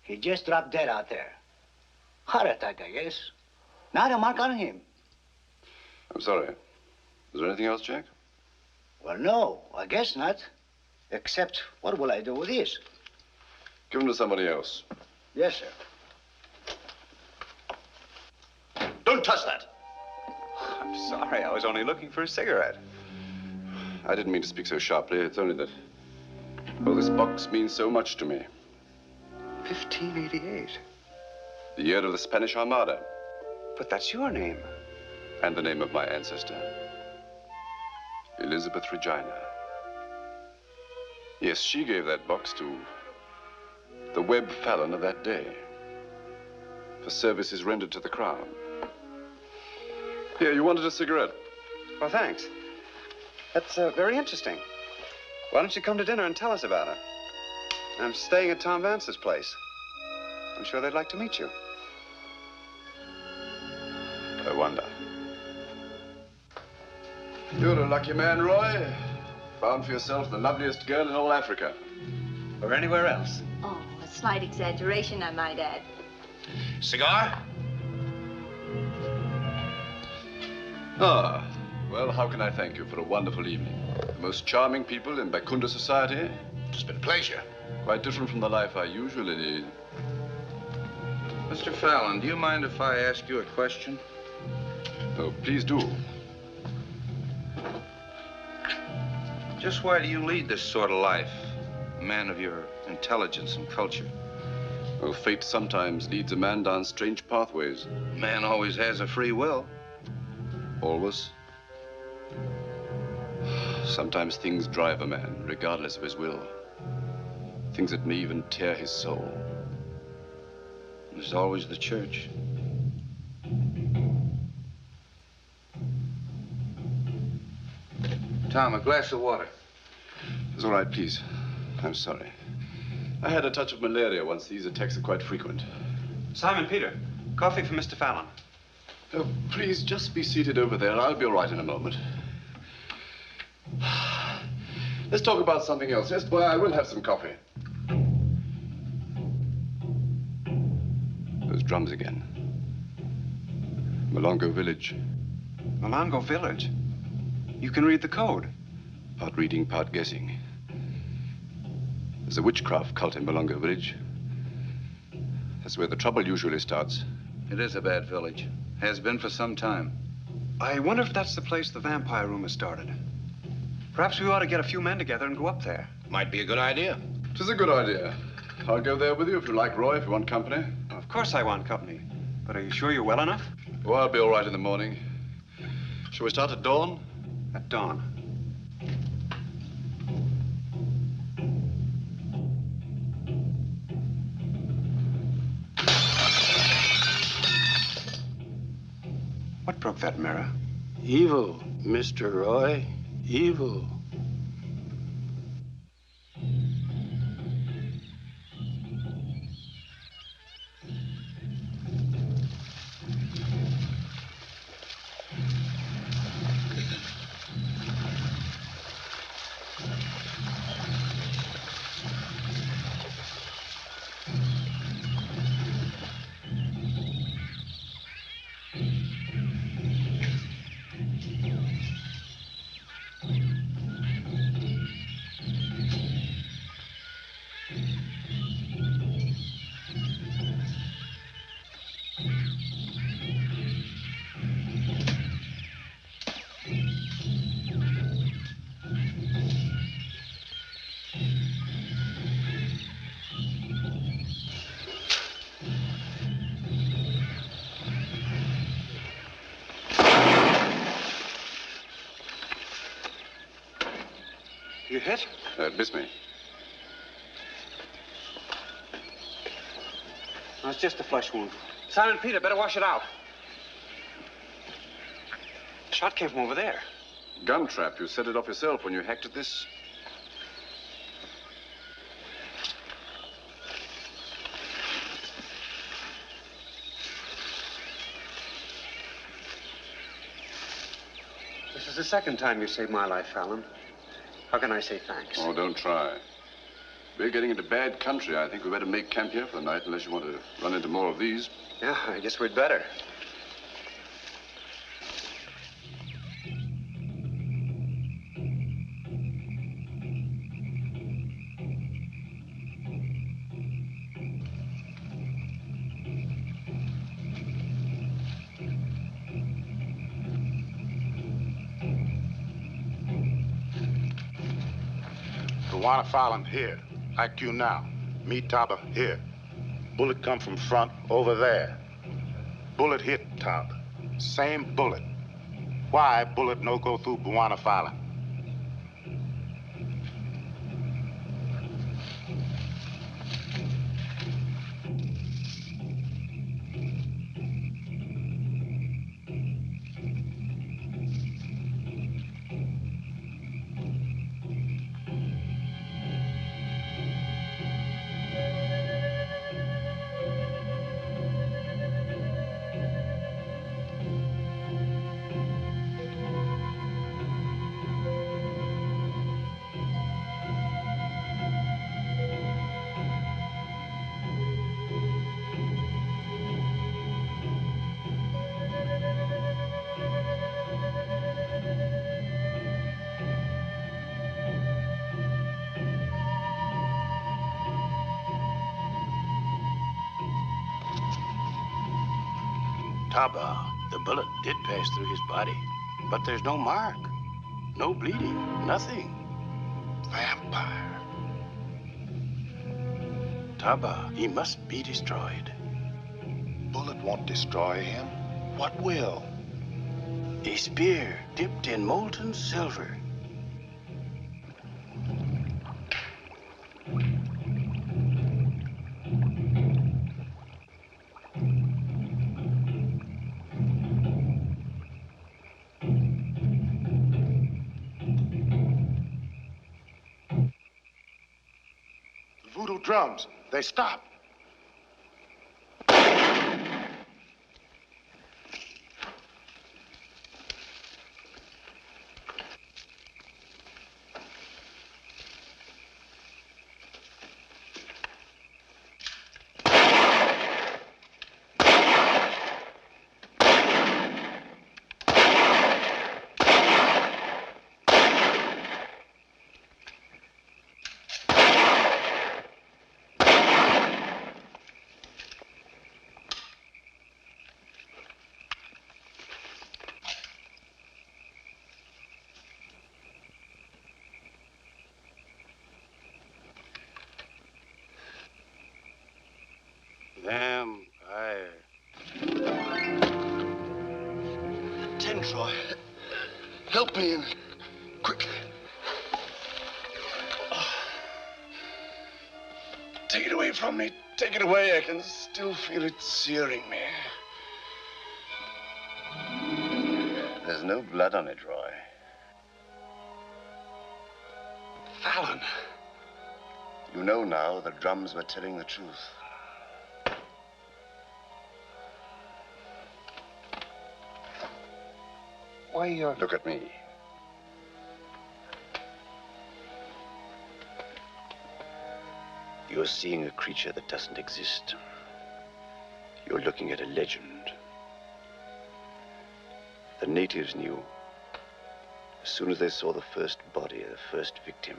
He just dropped dead out there. Heart attack, I guess. Not a mark on him. I'm sorry. Is there anything else, Jack? Well, no, I guess not. Except, what will I do with this? Give him to somebody else. Yes, sir. Don't touch that. I'm sorry. I was only looking for a cigarette. I didn't mean to speak so sharply. It's only that, well, this box means so much to me. 1588. The year of the Spanish Armada. But that's your name. And the name of my ancestor, Elizabeth Regina. Yes, she gave that box to the Webb Fallon of that day for services rendered to the Crown. Here, you wanted a cigarette? Well, thanks. That's very interesting. Why don't you come to dinner and tell us about it? I'm staying at Tom Vance's place. I'm sure they'd like to meet you. I wonder. You're a lucky man, Roy. Found for yourself the loveliest girl in all Africa. Or anywhere else. Oh, a slight exaggeration, I might add. Cigar? Ah, well, how can I thank you for a wonderful evening? The most charming people in Bakunda society. It's been a pleasure. Quite different from the life I usually lead. Mr. Fallon, do you mind if I ask you a question? Oh, please do. Just why do you lead this sort of life? A man of your intelligence and culture. Oh, fate sometimes leads a man down strange pathways. Man always has a free will. Always. Sometimes things drive a man, regardless of his will. Things that may even tear his soul. There's always the church. Tom, a glass of water. It's all right, please. I'm sorry. I had a touch of malaria once. These attacks are quite frequent. Simon Peter, coffee for Mr. Fallon. Oh, please, just be seated over there. I'll be all right in a moment. Let's talk about something else. Yes, boy, I will have some coffee. Those drums again. Malongo Village. Malongo Village? You can read the code. Part reading, part guessing. There's a witchcraft cult in Malongo Village. That's where the trouble usually starts. It is a bad village. Has been for some time. I wonder if that's the place the vampire rumor started. Perhaps we ought to get a few men together and go up there. Might be a good idea. It is a good idea. I'll go there with you if you like, Roy, if you want company. Of course I want company. But are you sure you're well enough? Oh, I'll be all right in the morning. Shall we start at dawn? At dawn. What broke that mirror? Evil, Mr. Roy. Evil. You hit? It missed me. No, it's just a flesh wound. Simon Peter, better wash it out. The shot came from over there. Gun trap. You set it off yourself when you hacked at this. This is the second time you saved my life, Fallon. How can I say thanks? Oh, don't try. We're getting into bad country. I think we better make camp here for the night unless you want to run into more of these. Yeah, I guess we'd better. Tawana Fallon here, like you now. Me Taba here. Bullet come from front over there. Bullet hit Taba. Same bullet. Why bullet no go through Buwana Fallon? Taba, the bullet did pass through his body, but there's no mark, no bleeding, nothing. Vampire. Taba, he must be destroyed. Bullet won't destroy him. What will? A spear dipped in molten silver. Voodoo drums, they stop. Vampire. Troy, help me in. Quick. Take it away from me. Take it away. I can still feel it searing me. There's no blood on it, Roy. Fallon. You know now the drums were telling the truth. Why, you're... Look at me. You're seeing a creature that doesn't exist. You're looking at a legend. The natives knew. As soon as they saw the first body, the first victim,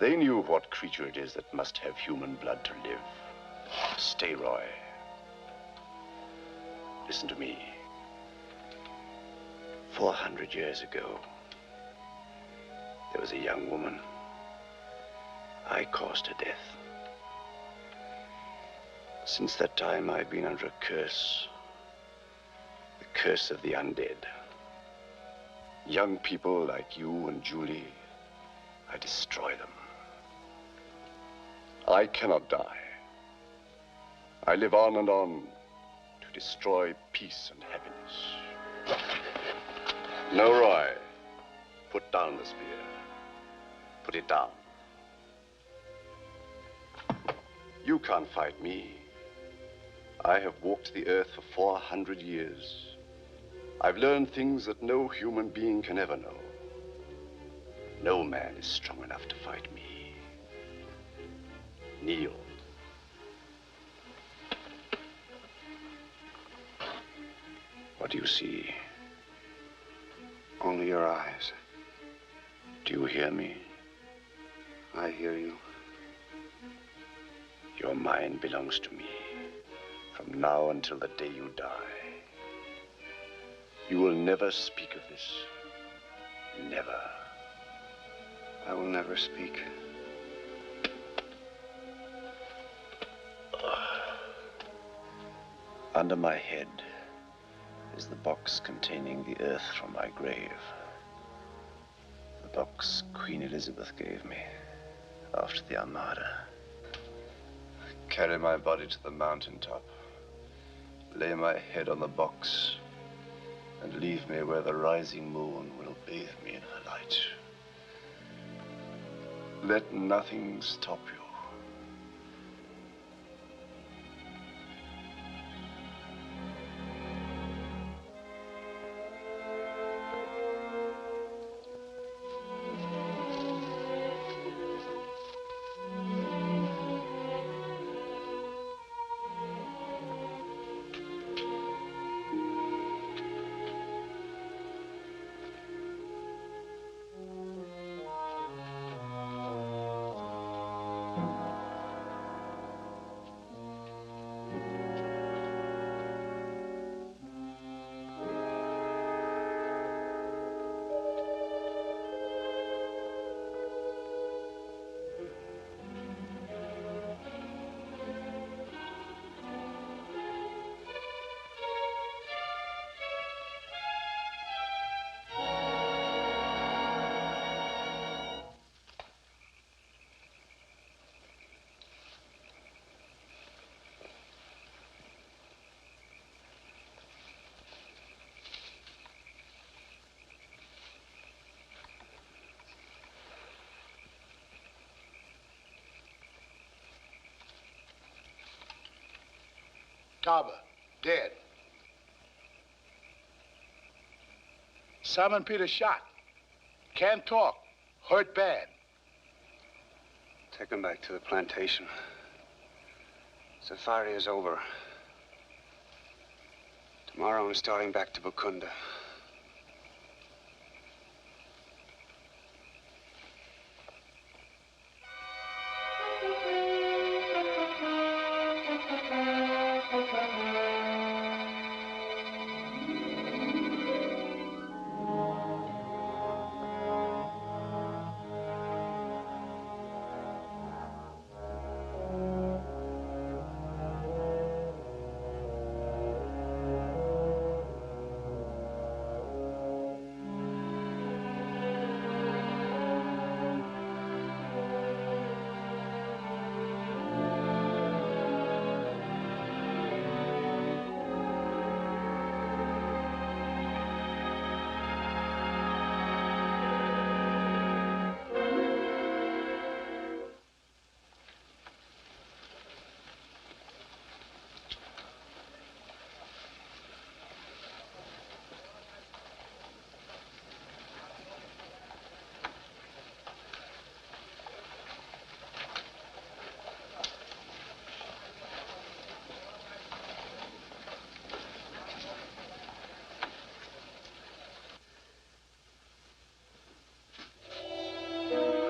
they knew what creature it is that must have human blood to live. Stay, Roy. Listen to me. 400 years ago, there was a young woman. I caused her death. Since that time, I've been under a curse. The curse of the undead. Young people like you and Julie, I destroy them. I cannot die. I live on and on to destroy peace and happiness. No, Roy. Put down the spear. Put it down. You can't fight me. I have walked the earth for 400 years. I've learned things that no human being can ever know. No man is strong enough to fight me. Kneel. What do you see? Only your eyes. Do you hear me? I hear you. Your mind belongs to me. From now until the day you die. You will never speak of this. Never. I will never speak. Under my head is the box containing the earth from my grave. The box Queen Elizabeth gave me after the Armada. Carry my body to the mountaintop. Lay my head on the box and leave me where the rising moon will bathe me in her light. Let nothing stop you. Taba, dead. Simon Peter shot. Can't talk. Hurt bad. Take him back to the plantation. Safari is over. Tomorrow I'm starting back to Bukunda.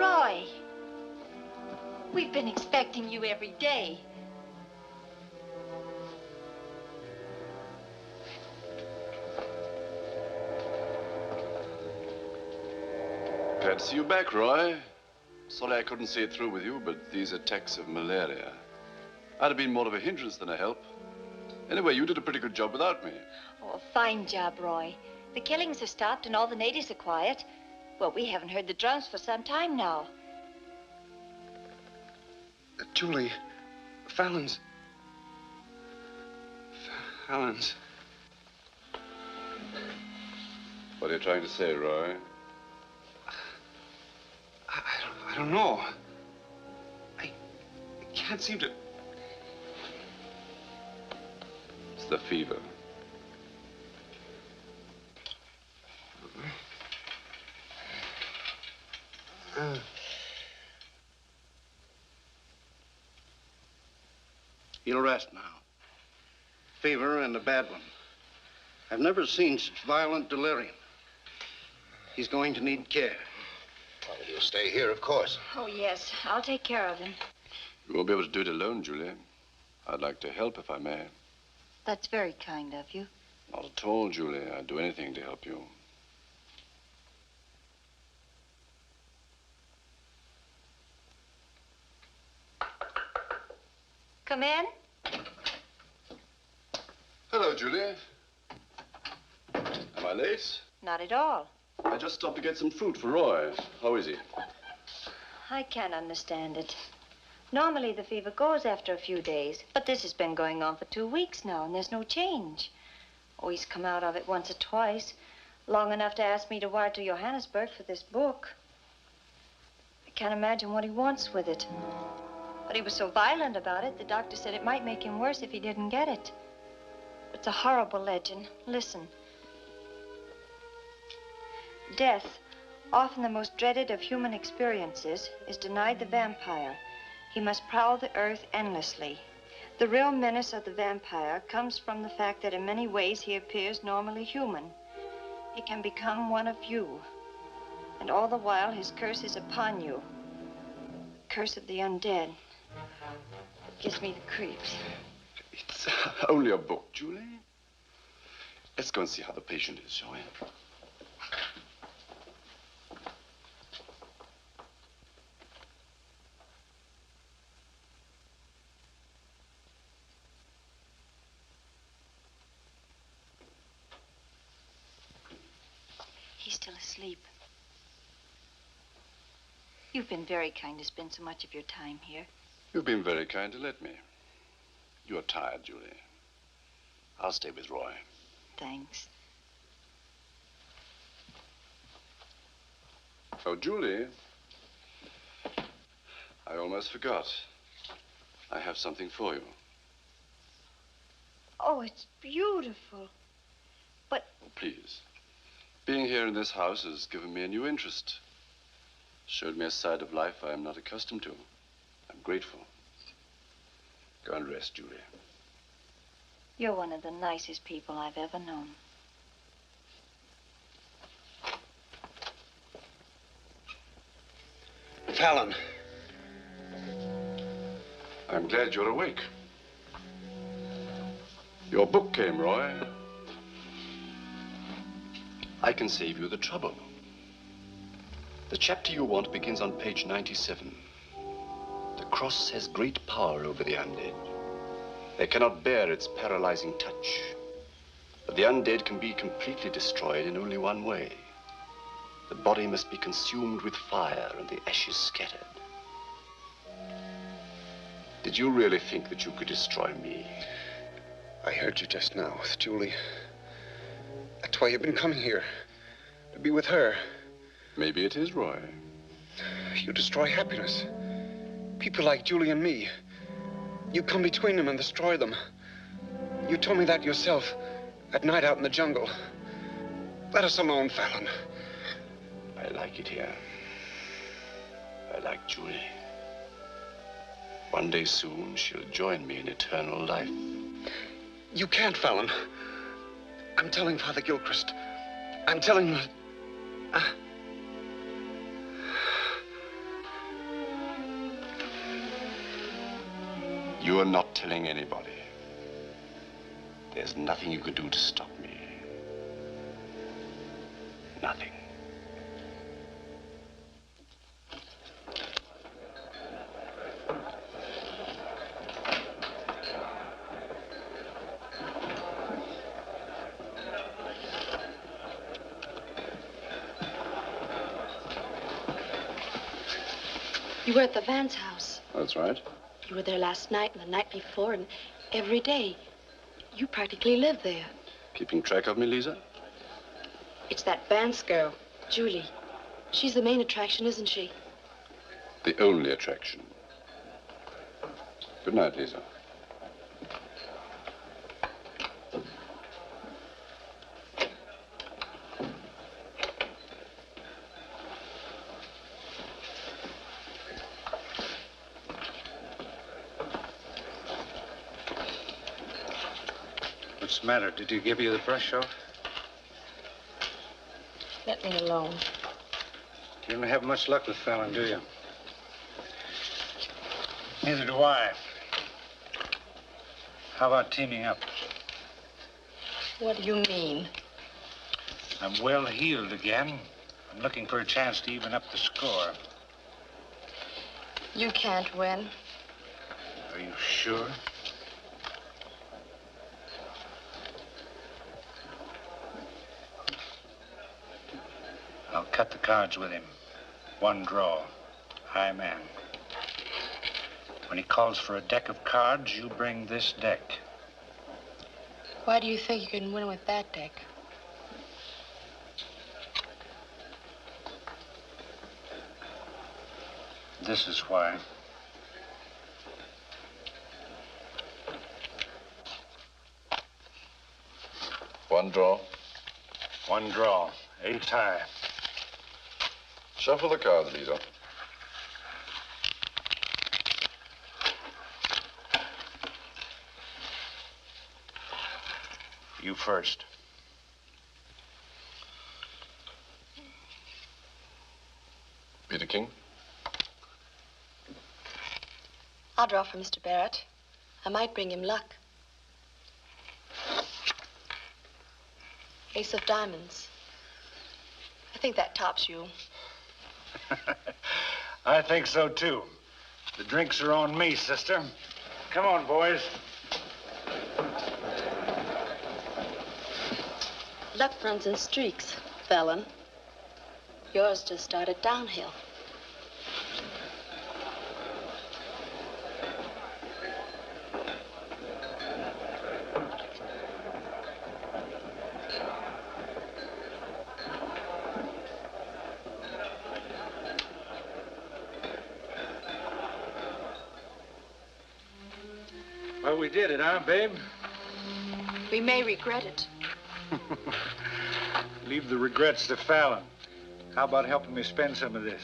Roy, we've been expecting you every day. Glad to see you back, Roy. Sorry I couldn't see it through with you, but these attacks of malaria. I'd have been more of a hindrance than a help. Anyway, you did a pretty good job without me. Oh, fine job, Roy. The killings have stopped and all the natives are quiet. Well, we haven't heard the drums for some time now. Julie, Fallon's. What are you trying to say, Roy? I don't know. I can't seem to... It's the fever. He'll rest now. Fever and a bad one. I've never seen such violent delirium. He's going to need care. Well, he'll stay here, of course. Oh, yes. I'll take care of him. You won't be able to do it alone, Julie. I'd like to help if I may. That's very kind of you. Not at all, Julie. I'd do anything to help you. Come in. Hello, Julie. Am I late? Not at all. I just stopped to get some fruit for Roy. How is he? I can't understand it. Normally the fever goes after a few days, but this has been going on for 2 weeks now, and there's no change. Oh, he's come out of it once or twice, long enough to ask me to wire to Johannesburg for this book. I can't imagine what he wants with it. But he was so violent about it, the doctor said it might make him worse if he didn't get it. It's a horrible legend. Listen. Death, often the most dreaded of human experiences, is denied the vampire. He must prowl the earth endlessly. The real menace of the vampire comes from the fact that in many ways he appears normally human. He can become one of you. And all the while his curse is upon you. The curse of the undead. It gives me the creeps. It's only a book, Julie. Let's go and see how the patient is, shall we? He's still asleep. You've been very kind to spend so much of your time here. You've been very kind to let me. You're tired, Julie. I'll stay with Roy. Thanks. Oh, Julie. I almost forgot. I have something for you. Oh, it's beautiful. But... Please. Being here in this house has given me a new interest. Showed me a side of life I am not accustomed to. I'm grateful. Go and rest, Julie. You're one of the nicest people I've ever known. Fallon. I'm glad you're awake. Your book came, Roy. I can save you the trouble. The chapter you want begins on page 97. The cross has great power over the undead. They cannot bear its paralyzing touch. But the undead can be completely destroyed in only one way. The body must be consumed with fire and the ashes scattered. Did you really think that you could destroy me? I heard you just now with Julie. That's why you've been coming here. To be with her. Maybe it is, Roy. You destroy happiness. People like Julie and me. You come between them and destroy them. You told me that yourself at night out in the jungle. Let us alone, Fallon. I like it here. I like Julie. One day soon, she'll join me in eternal life. You can't, Fallon. I'm telling Father Gilchrist. I'm telling him... You are not telling anybody. There's nothing you could do to stop me. Nothing. You were at the Vance house. That's right. You were there last night and the night before and every day. You practically live there. Keeping track of me, Lisa? It's that Vance girl, Julie. She's the main attraction, isn't she? The only attraction. Good night, Lisa. What's the matter? Did he give you the brush off? Let me alone. You don't have much luck with Fallon, do you? Neither do I. How about teaming up? What do you mean? I'm well healed again. I'm looking for a chance to even up the score. You can't win. Are you sure? I'll cut the cards with him. One draw. High man. When he calls for a deck of cards, you bring this deck. Why do you think you can win with that deck? This is why. One draw. One draw. Ace high. Shuffle the cards, Lisa. You first. Be the king. I'll draw for Mr. Barrett. I might bring him luck. Ace of diamonds. I think that tops you. I think so, too. The drinks are on me, sister. Come on, boys. Luck runs in streaks, Fallon. Yours just started downhill. Well, we did it, huh, babe? We may regret it. Leave the regrets to Fallon. How about helping me spend some of this?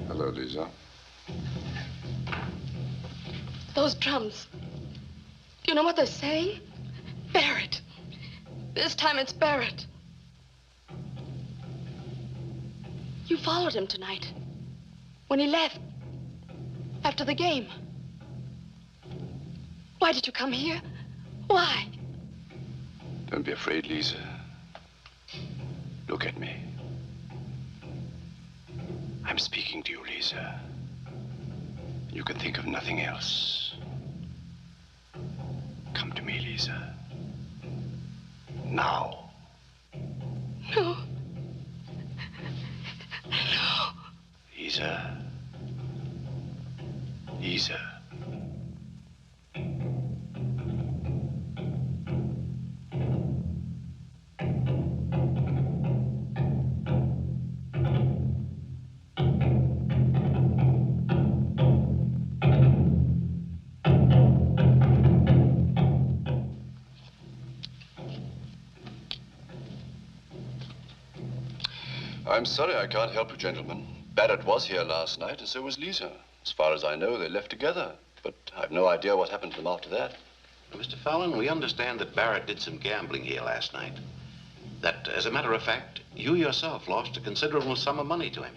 Hello, Lisa. Those drums. Do you know what they're saying? Barrett. This time it's Barrett. You followed him tonight. When he left. After the game. Why did you come here? Why? Don't be afraid, Lisa. Look at me. I'm speaking to you, Lisa. You can think of nothing else. Come to me, Lisa. Now. No. Lisa. Lisa. I'm sorry I can't help you, gentlemen. Barrett was here last night, and so was Lisa. As far as I know, they left together. But I've no idea what happened to them after that. Mr. Fallon, we understand that Barrett did some gambling here last night. That, as a matter of fact, you yourself lost a considerable sum of money to him.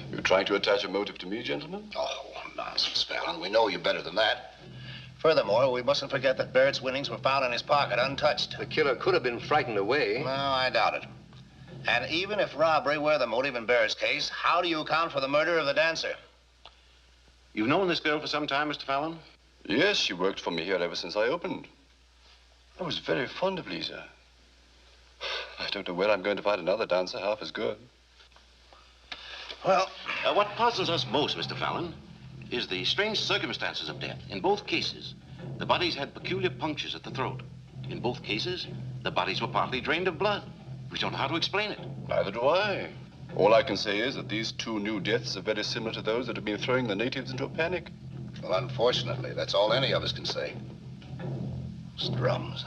You're trying to attach a motive to me, gentlemen? Oh, nonsense, Fallon. We know you better than that. Furthermore, we mustn't forget that Barrett's winnings were found in his pocket, untouched. The killer could have been frightened away. No, I doubt it. And even if robbery were the motive in Barrett's case, how do you account for the murder of the dancer? You've known this girl for some time, Mr. Fallon? Yes, she worked for me here ever since I opened. I was very fond of Lisa. I don't know where I'm going to find another dancer half as good. Well, what puzzles us most, Mr. Fallon, is the strange circumstances of death. In both cases, the bodies had peculiar punctures at the throat. In both cases, the bodies were partly drained of blood. We don't know how to explain it. Neither do I. All I can say is that these two new deaths are very similar to those that have been throwing the natives into a panic. Well, unfortunately, that's all any of us can say. Drums.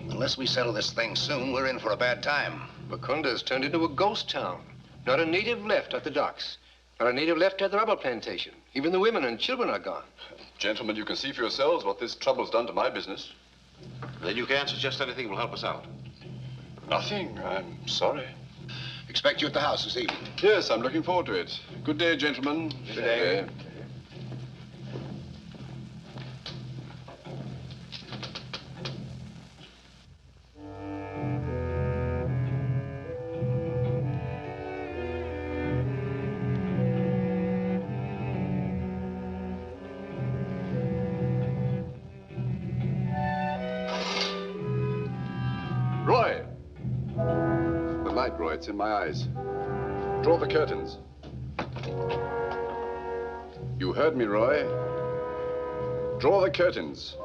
Unless we settle this thing soon, we're in for a bad time. Bakunda's turned into a ghost town. Not a native left at the docks. Not a native left at the rubber plantation. Even the women and children are gone. Gentlemen, you can see for yourselves what this trouble's done to my business. Then you can't suggest anything will help us out. Nothing. I'm sorry. Expect you at the house this evening. Yes, I'm looking forward to it. Good day, gentlemen. Good day. Roy! The light, Roy, it's in my eyes. Draw the curtains. You heard me, Roy. Draw the curtains.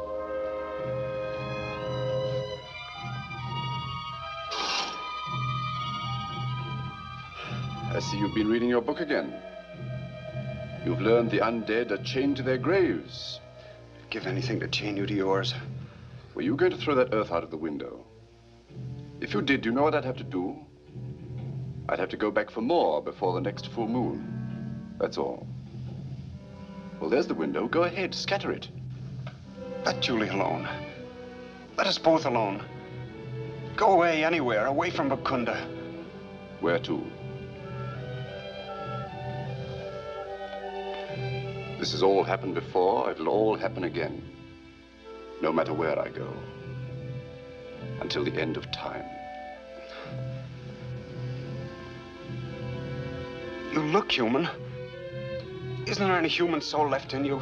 I see you've been reading your book again. You've learned the undead are chained to their graves. I'd give anything to chain you to yours. Were you going to throw that earth out of the window? If you did, you know what I'd have to do? I'd have to go back for more before the next full moon. That's all. Well, there's the window. Go ahead, scatter it. Let Julie alone. Let us both alone. Go away anywhere, away from Bakunda. Where to? This has all happened before. It'll all happen again. No matter where I go. Until the end of time. You look human. Isn't there any human soul left in you?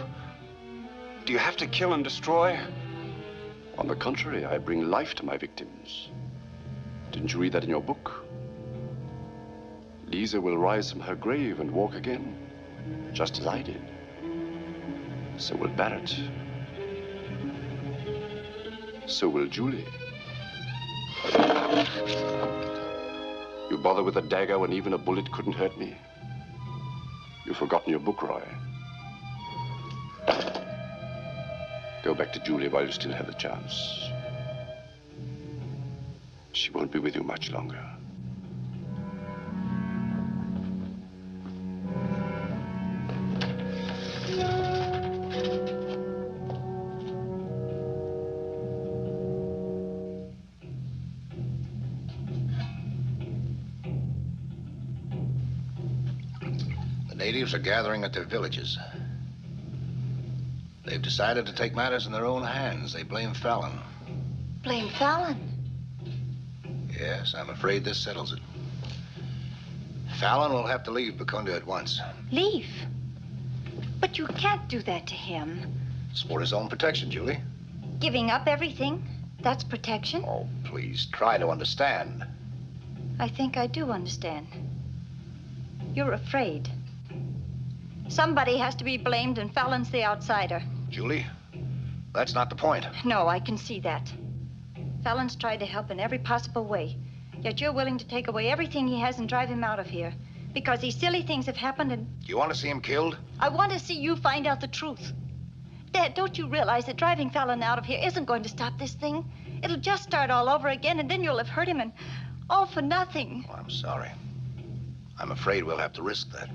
Do you have to kill and destroy? On the contrary, I bring life to my victims. Didn't you read that in your book? Lisa will rise from her grave and walk again, just as I did. So will Barrett. So will Julie. You bother with a dagger when even a bullet couldn't hurt me. You've forgotten your book, Roy. Go back to Julie while you still have the chance. She won't be with you much longer. The natives are gathering at their villages. They've decided to take matters in their own hands. They blame Fallon. Blame Fallon? Yes, I'm afraid this settles it. Fallon will have to leave Bakunda at once. Leave? But you can't do that to him. It's for his own protection, Julie. Giving up everything, that's protection? Oh, please, try to understand. I think I do understand. You're afraid. Somebody has to be blamed, and Fallon's the outsider. Julie, that's not the point. No, I can see that. Fallon's tried to help in every possible way. Yet you're willing to take away everything he has and drive him out of here. Because these silly things have happened and... You want to see him killed? I want to see you find out the truth. Dad, don't you realize that driving Fallon out of here isn't going to stop this thing? It'll just start all over again, and then you'll have hurt him, and all for nothing. Oh, I'm sorry. I'm afraid we'll have to risk that.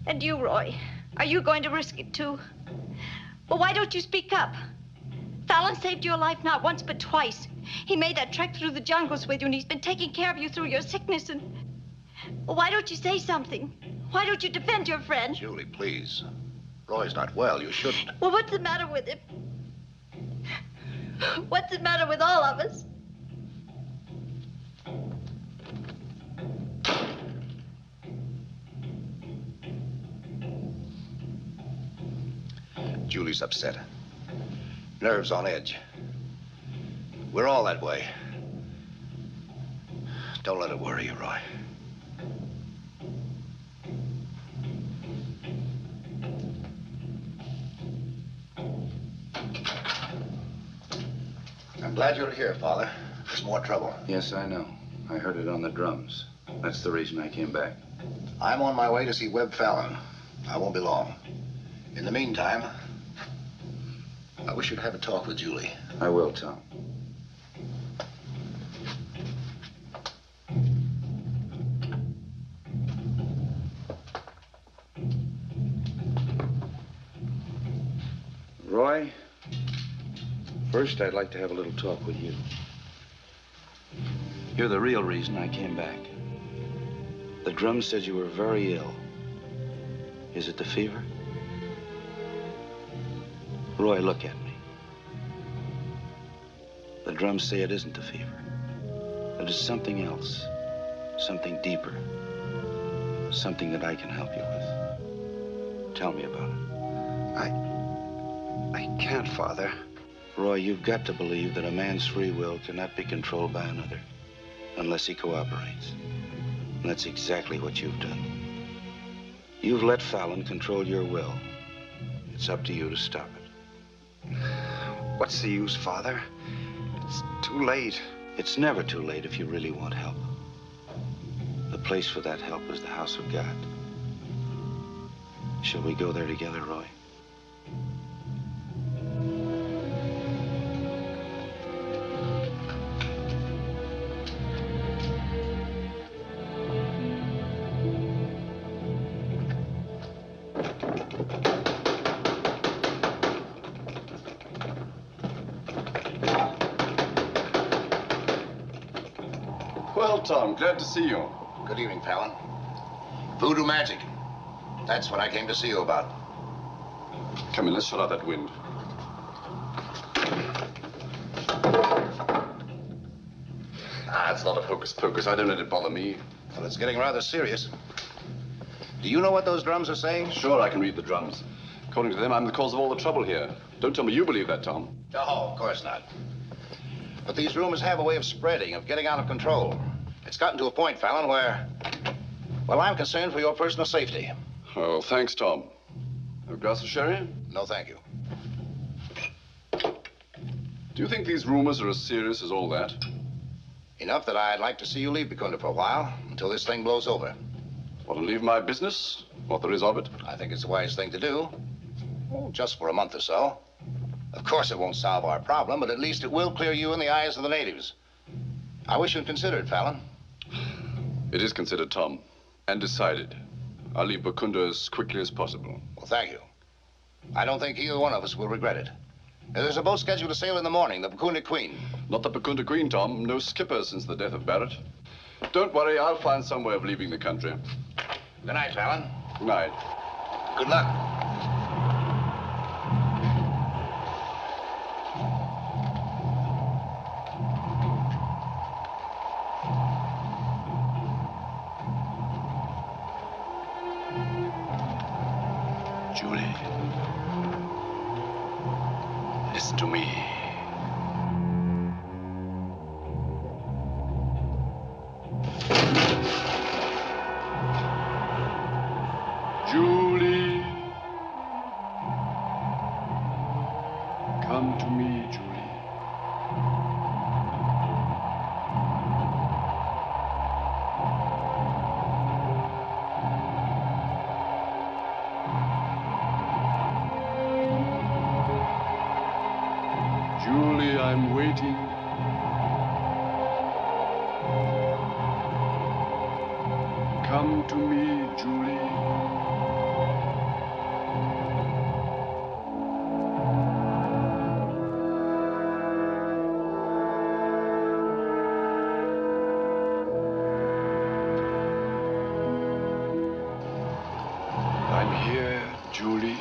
And you, Roy, are you going to risk it too? Well, why don't you speak up? Fallon saved your life not once but twice. He made that trek through the jungles with you, and he's been taking care of you through your sickness, and... Well, why don't you say something? Why don't you defend your friend? Julie, please. Roy's not well. You shouldn't. Well, what's the matter with him? What's the matter with all of us? Julie's upset. Nerves on edge. We're all that way. Don't let it worry you, Roy. I'm glad you're here, Father. There's more trouble. Yes, I know. I heard it on the drums. That's the reason I came back. I'm on my way to see Webb Fallon. I won't be long. In the meantime, I wish you'd have a talk with Julie. I will, Tom. Roy, first I'd like to have a little talk with you. You're the real reason I came back. The drum said you were very ill. Is it the fever? Roy, look at me. The drums say it isn't the fever. It is something else. Something deeper. Something that I can help you with. Tell me about it. I can't, Father. Roy, you've got to believe that a man's free will cannot be controlled by another unless he cooperates. And that's exactly what you've done. You've let Fallon control your will. It's up to you to stop it. What's the use, Father? It's too late. It's never too late if you really want help. The place for that help is the house of God. Shall we go there together, Roy? Well, Tom, glad to see you. Good evening, Fallon. Voodoo magic. That's what I came to see you about. Come in, let's shut out that wind. It's not a hocus pocus. I don't let it bother me. Well, it's getting rather serious. Do you know what those drums are saying? Sure, I can read the drums. According to them, I'm the cause of all the trouble here. Don't tell me you believe that, Tom. No, of course not. But these rumors have a way of spreading, of getting out of control. It's gotten to a point, Fallon, where, well, I'm concerned for your personal safety. Oh, thanks, Tom. A glass of sherry? No, thank you. Do you think these rumors are as serious as all that? Enough that I'd like to see you leave Bakunda for a while, until this thing blows over. Want to leave my business? What there is of it? I think it's the wise thing to do. Oh, just for a month or so. Of course, it won't solve our problem, but at least it will clear you in the eyes of the natives. I wish you'd consider it, Fallon. It is considered, Tom, and decided. I'll leave Bakunda as quickly as possible. Well, thank you. I don't think either one of us will regret it. There's a boat scheduled to sail in the morning, the Bakunda Queen. Not the Bakunda Queen, Tom. No skipper since the death of Barrett. Don't worry, I'll find some way of leaving the country. Good night, Fallon. Good night. Good luck. Julie. Listen to me. Julie. Come to me, Julie. Julie, I'm waiting. Come to me, Julie. I'm here, Julie.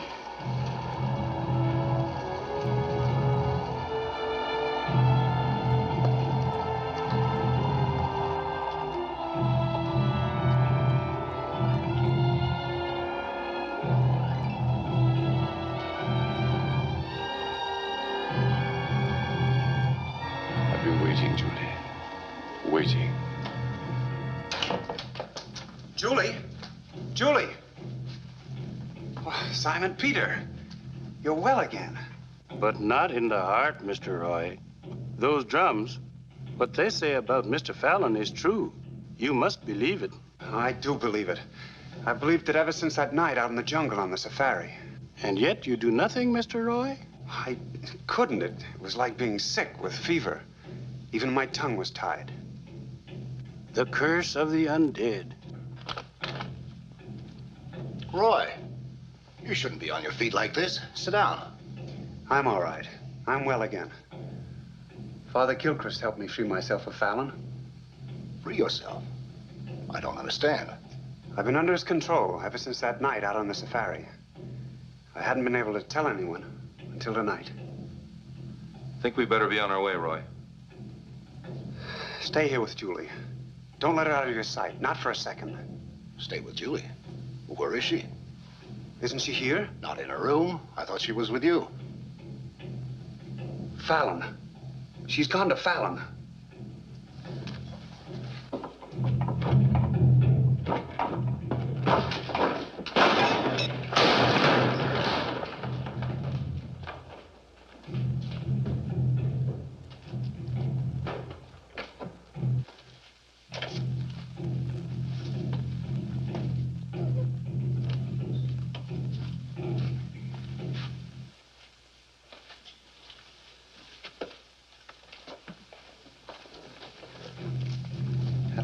I've been waiting, Julie. Waiting. Julie? Julie! Oh, Simon Peter, you're well again. But not in the heart, Mr. Roy. Those drums, what they say about Mr. Fallon is true. You must believe it. I do believe it. I've believed it ever since that night out in the jungle on the safari. And yet you do nothing, Mr. Roy? I couldn't. It was like being sick with fever. Even my tongue was tied. The curse of the undead. Roy, you shouldn't be on your feet like this. Sit down. I'm all right. I'm well again. Father Gilchrist helped me free myself of Fallon. Free yourself? I don't understand. I've been under his control ever since that night out on the safari. I hadn't been able to tell anyone until tonight. Think we better be on our way, Roy. Stay here with Julie. Don't let her out of your sight, not for a second. Stay with Julie? Where is she? Isn't she here? Not in her room. I thought she was with you. Fallon. She's gone to Fallon.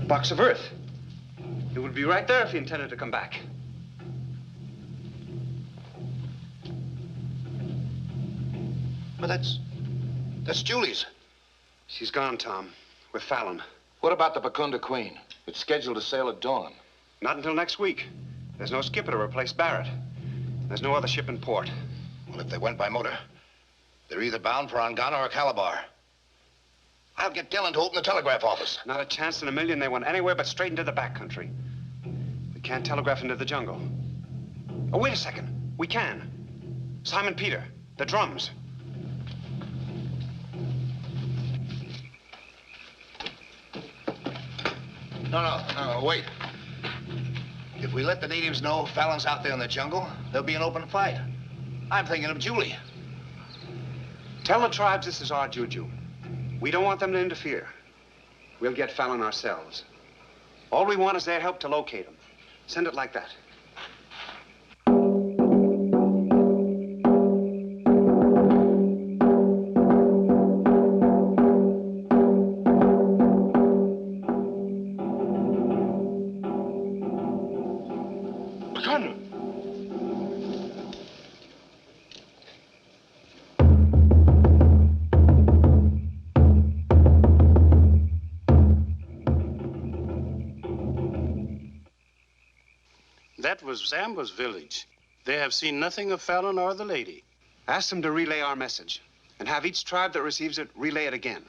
Box of earth. It would be right there if he intended to come back. But that's Julie's. She's gone, Tom, with Fallon. What about the Pecunda Queen? It's scheduled to sail at dawn. Not until next week. There's no skipper to replace Barrett. There's no other ship in port. Well, if they went by motor, they're either bound for Angana or Calabar. I'll get Dillon to open the telegraph office. Not a chance in a million they went anywhere but straight into the backcountry. We can't telegraph into the jungle. Oh, wait a second. We can. Simon Peter, the drums. No, wait. If we let the natives know Fallon's out there in the jungle, there'll be an open fight. I'm thinking of Julie. Tell the tribes this is our juju. We don't want them to interfere. We'll get Fallon ourselves. All we want is their help to locate him. Send it like that. That was Zambo's village. They have seen nothing of Fallon or the lady. Ask them to relay our message, and have each tribe that receives it relay it again.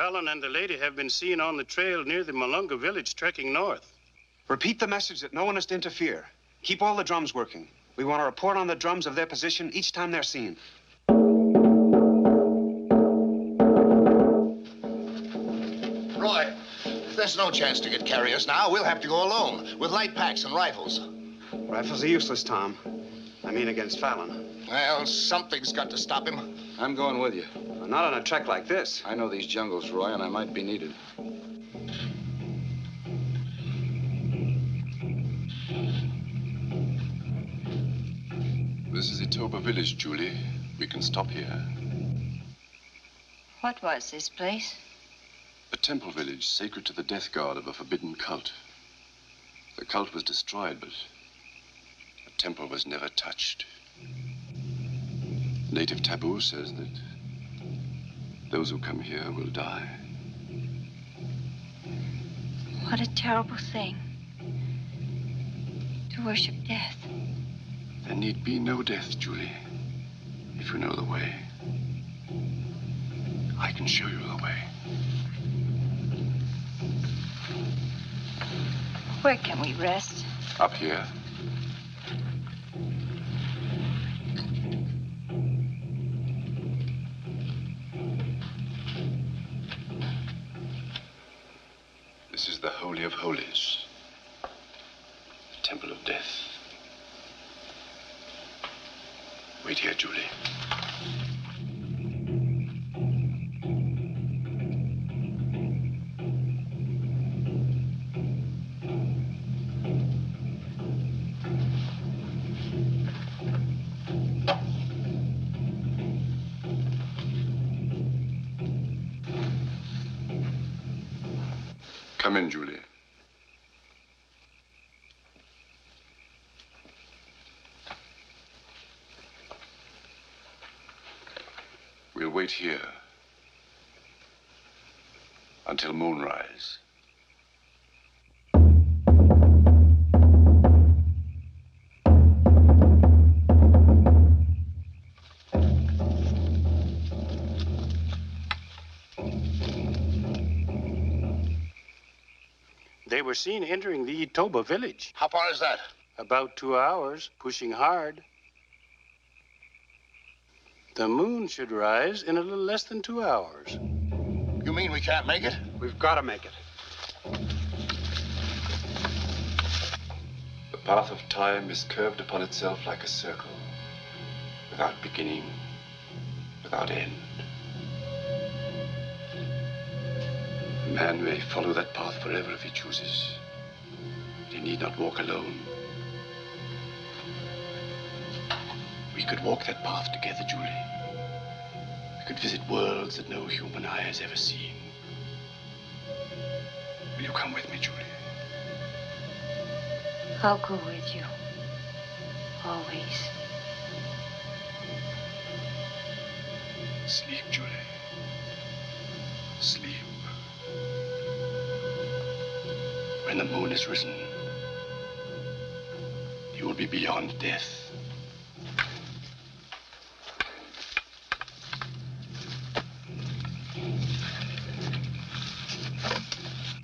Fallon and the lady have been seen on the trail near the Malunga village trekking north. Repeat the message that no one is to interfere. Keep all the drums working. We want to report on the drums of their position each time they're seen. Roy, there's no chance to get carriers now. We'll have to go alone with light packs and rifles. Rifles are useless, Tom. I mean against Fallon. Well, something's got to stop him. I'm going with you. Well, not on a trek like this. I know these jungles, Roy, and I might be needed. This is Itoba village, Julie. We can stop here. What was this place? A temple village sacred to the death god of a forbidden cult. The cult was destroyed, but the temple was never touched. Native taboo says that those who come here will die. What a terrible thing. To worship death. There need be no death, Julie, if you know the way. I can show you the way. Where can we rest? Up here. This is the Holy of Holies, the Temple of Death. Wait here, Julie. Come in, Julie. We'll wait here until moonrise. They were seen entering the Itoba village. How far is that? About 2 hours, pushing hard. The moon should rise in a little less than 2 hours. You mean we can't make it? We've got to make it. The path of time is curved upon itself like a circle, without beginning, without end. A man may follow that path forever if he chooses. He need not walk alone. We could walk that path together, Julie. We could visit worlds that no human eye has ever seen. Will you come with me, Julie? I'll go with you. Always. Sleep, Julie. Sleep. When the moon is risen, you will be beyond death.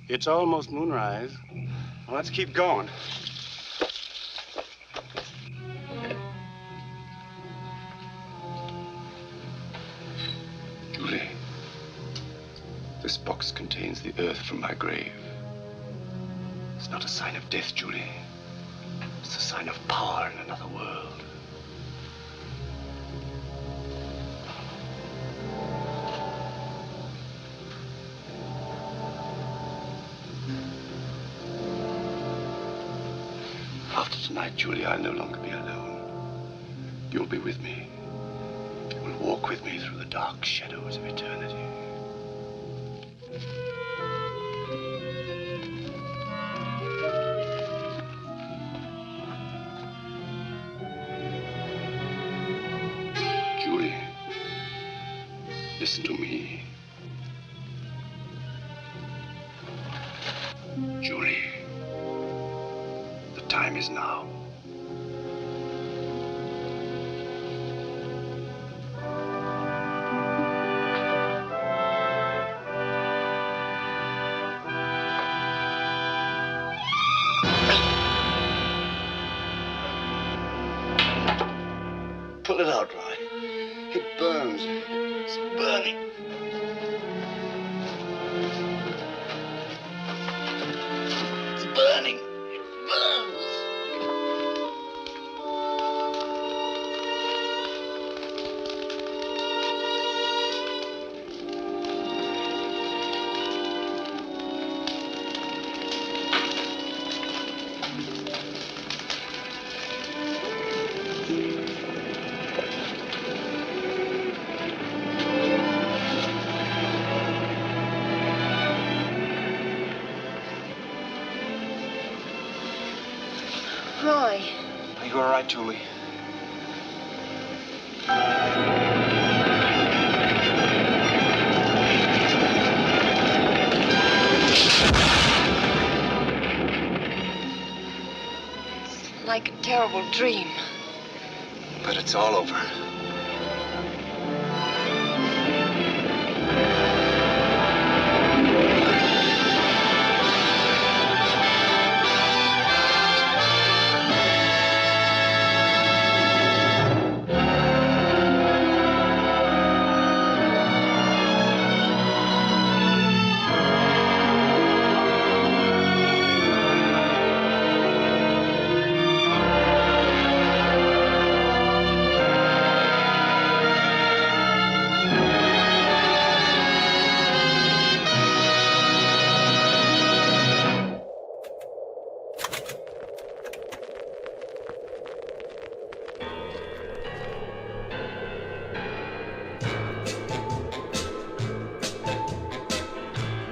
It's almost moonrise. Well, let's keep going. Julie, this box contains the earth from my grave. It's not a sign of death, Julie. It's a sign of power in another world. After tonight, Julie, I'll no longer be alone. You'll be with me. You will walk with me through the dark shadows of eternity. Julie, listen to me. Julie, the time is now. it out, Roy. It burns. It's burning. It's burning. It burns. Roy. Are you all right, Julie? It's like a terrible dream. But it's all over.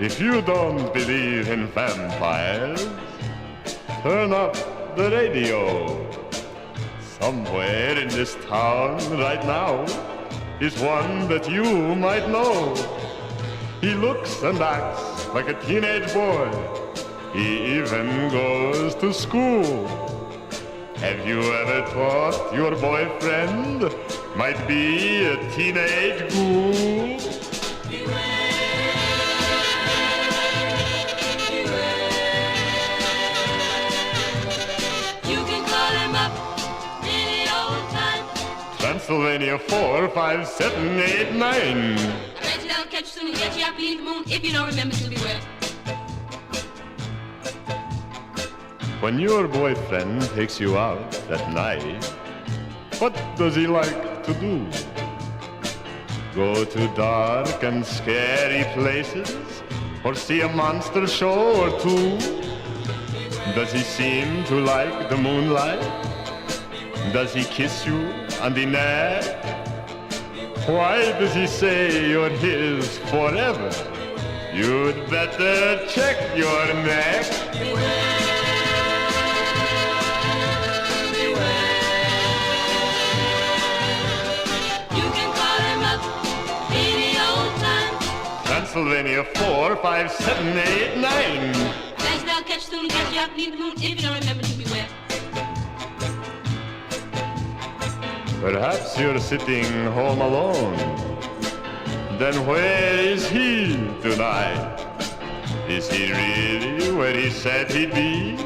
If you don't believe in vampires, turn up the radio. Somewhere in this town right now is one that you might know. He looks and acts like a teenage boy. He even goes to school. Have you ever thought your boyfriend might be a teenage ghoul? Pennsylvania 4, 5, 7, 8, 9. I bet you they'll catch you soon and get you up beneath the moon if you don't remember to beware. When your boyfriend takes you out at night, what does he like to do? Go to dark and scary places, or see a monster show or two? Does he seem to like the moonlight? Does he kiss you on the neck? Why does he say you're his forever? You'd better check your neck. You can call him up any old time. Pennsylvania 4, 5, 7, 8, 9. Bet you they'll catch you soon and get you up beneath the moon if you don't remember to beware. Perhaps you're sitting home alone. Then where is he tonight? Is he really where he said he'd be?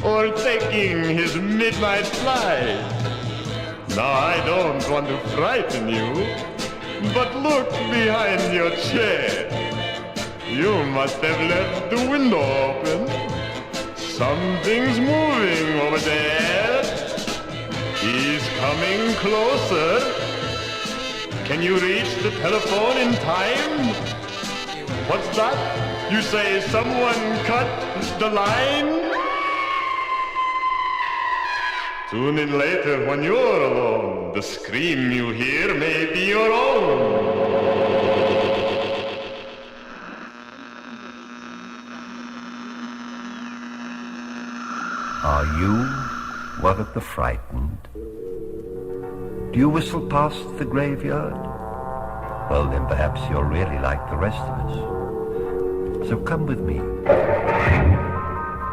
Or taking his midnight flight? Now I don't want to frighten you, but look behind your chair. You must have left the window open. Something's moving over there. He's coming closer. Can you reach the telephone in time? What's that? You say someone cut the line? Tune in later when you're alone. The scream you hear may be your own. Are you one of the frightened? Do you whistle past the graveyard? Well, then perhaps you're really like the rest of us. So come with me.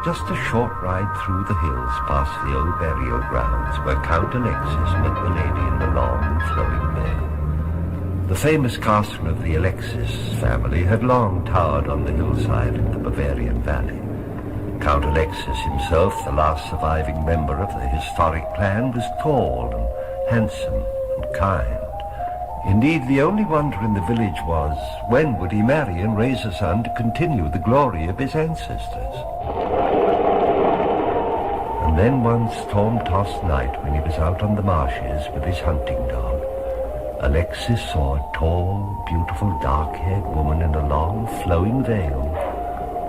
Just a short ride through the hills past the old burial grounds where Count Alexis met the lady in the long flowing veil. The famous castle of the Alexis family had long towered on the hillside in the Bavarian valley. Count Alexis himself, the last surviving member of the historic clan, was tall and handsome and kind. Indeed, the only wonder in the village was, when would he marry and raise a son to continue the glory of his ancestors? And then one storm-tossed night, when he was out on the marshes with his hunting dog, Alexis saw a tall, beautiful, dark-haired woman in a long, flowing veil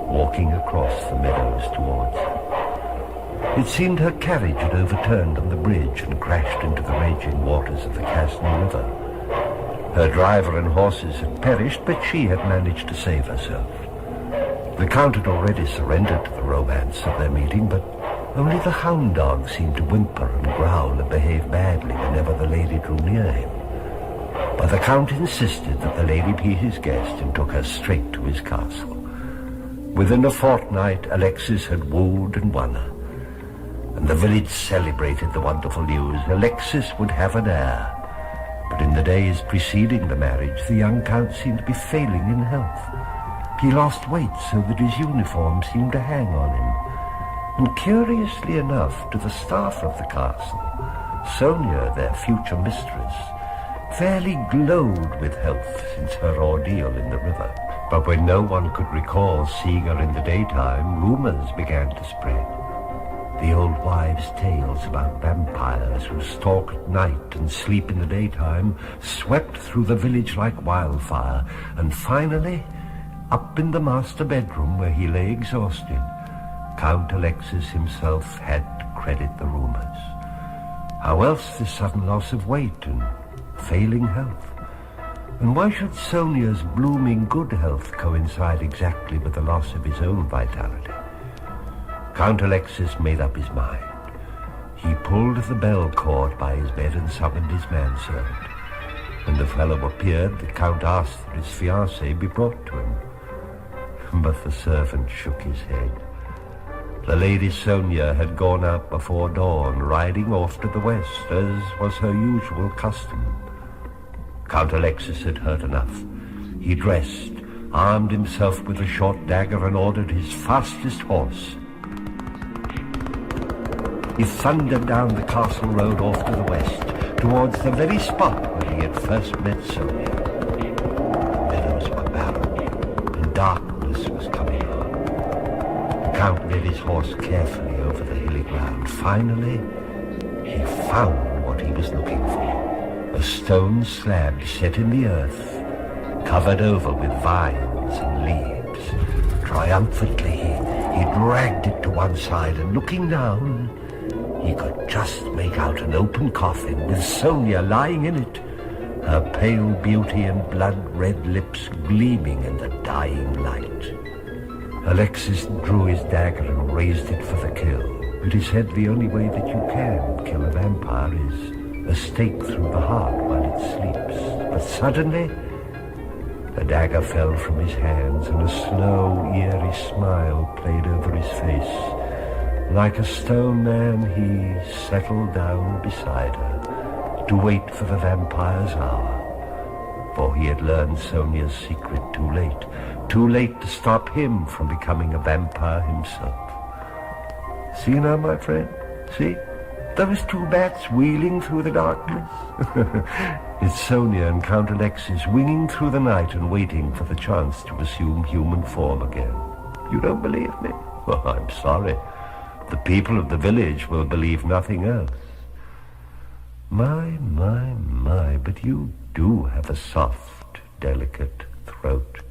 walking across the meadows towards him. It seemed her carriage had overturned on the bridge and crashed into the raging waters of the Casny River. Her driver and horses had perished, but she had managed to save herself. The Count had already surrendered to the romance of their meeting, but only the hound dog seemed to whimper and growl and behave badly whenever the lady drew near him. But the Count insisted that the lady be his guest and took her straight to his castle. Within a fortnight, Alexis had wooed and won her, and the village celebrated the wonderful news. Alexis would have an heir. But in the days preceding the marriage, the young Count seemed to be failing in health. He lost weight so that his uniform seemed to hang on him. And curiously enough, to the staff of the castle, Sonia, their future mistress, fairly glowed with health since her ordeal in the river. But when no one could recall seeing her in the daytime, rumors began to spread. The old wives' tales about vampires who stalk at night and sleep in the daytime swept through the village like wildfire, and finally, up in the master bedroom where he lay exhausted, Count Alexis himself had to credit the rumors. How else this sudden loss of weight and failing health? And why should Sonia's blooming good health coincide exactly with the loss of his own vitality? Count Alexis made up his mind. He pulled the bell cord by his bed and summoned his manservant. When the fellow appeared, the Count asked that his fiancée be brought to him. But the servant shook his head. The Lady Sonia had gone out before dawn, riding off to the west, as was her usual custom. Count Alexis had heard enough. He dressed, armed himself with a short dagger, and ordered his fastest horse. He thundered down the castle road off to the west, towards the very spot where he had first met Sonia. The meadows were barren, and darkness was coming on. The Count led his horse carefully over the hilly ground. Finally, he found what he was looking for. A stone slab set in the earth, covered over with vines and leaves. Triumphantly, he dragged it to one side, and looking down, he could just make out an open coffin with Sonia lying in it, her pale beauty and blood-red lips gleaming in the dying light. Alexis drew his dagger and raised it for the kill. But he said the only way that you can kill a vampire is a stake through the heart while it sleeps. But suddenly, the dagger fell from his hands, and a slow, eerie smile played over his face. Like a stone man, he settled down beside her to wait for the vampire's hour. For he had learned Sonia's secret too late to stop him from becoming a vampire himself. See now, my friend, see? Those two bats wheeling through the darkness? It's Sonia and Count Alexis winging through the night and waiting for the chance to assume human form again. You don't believe me? Well, I'm sorry. The people of the village will believe nothing else. My, but you do have a soft, delicate throat.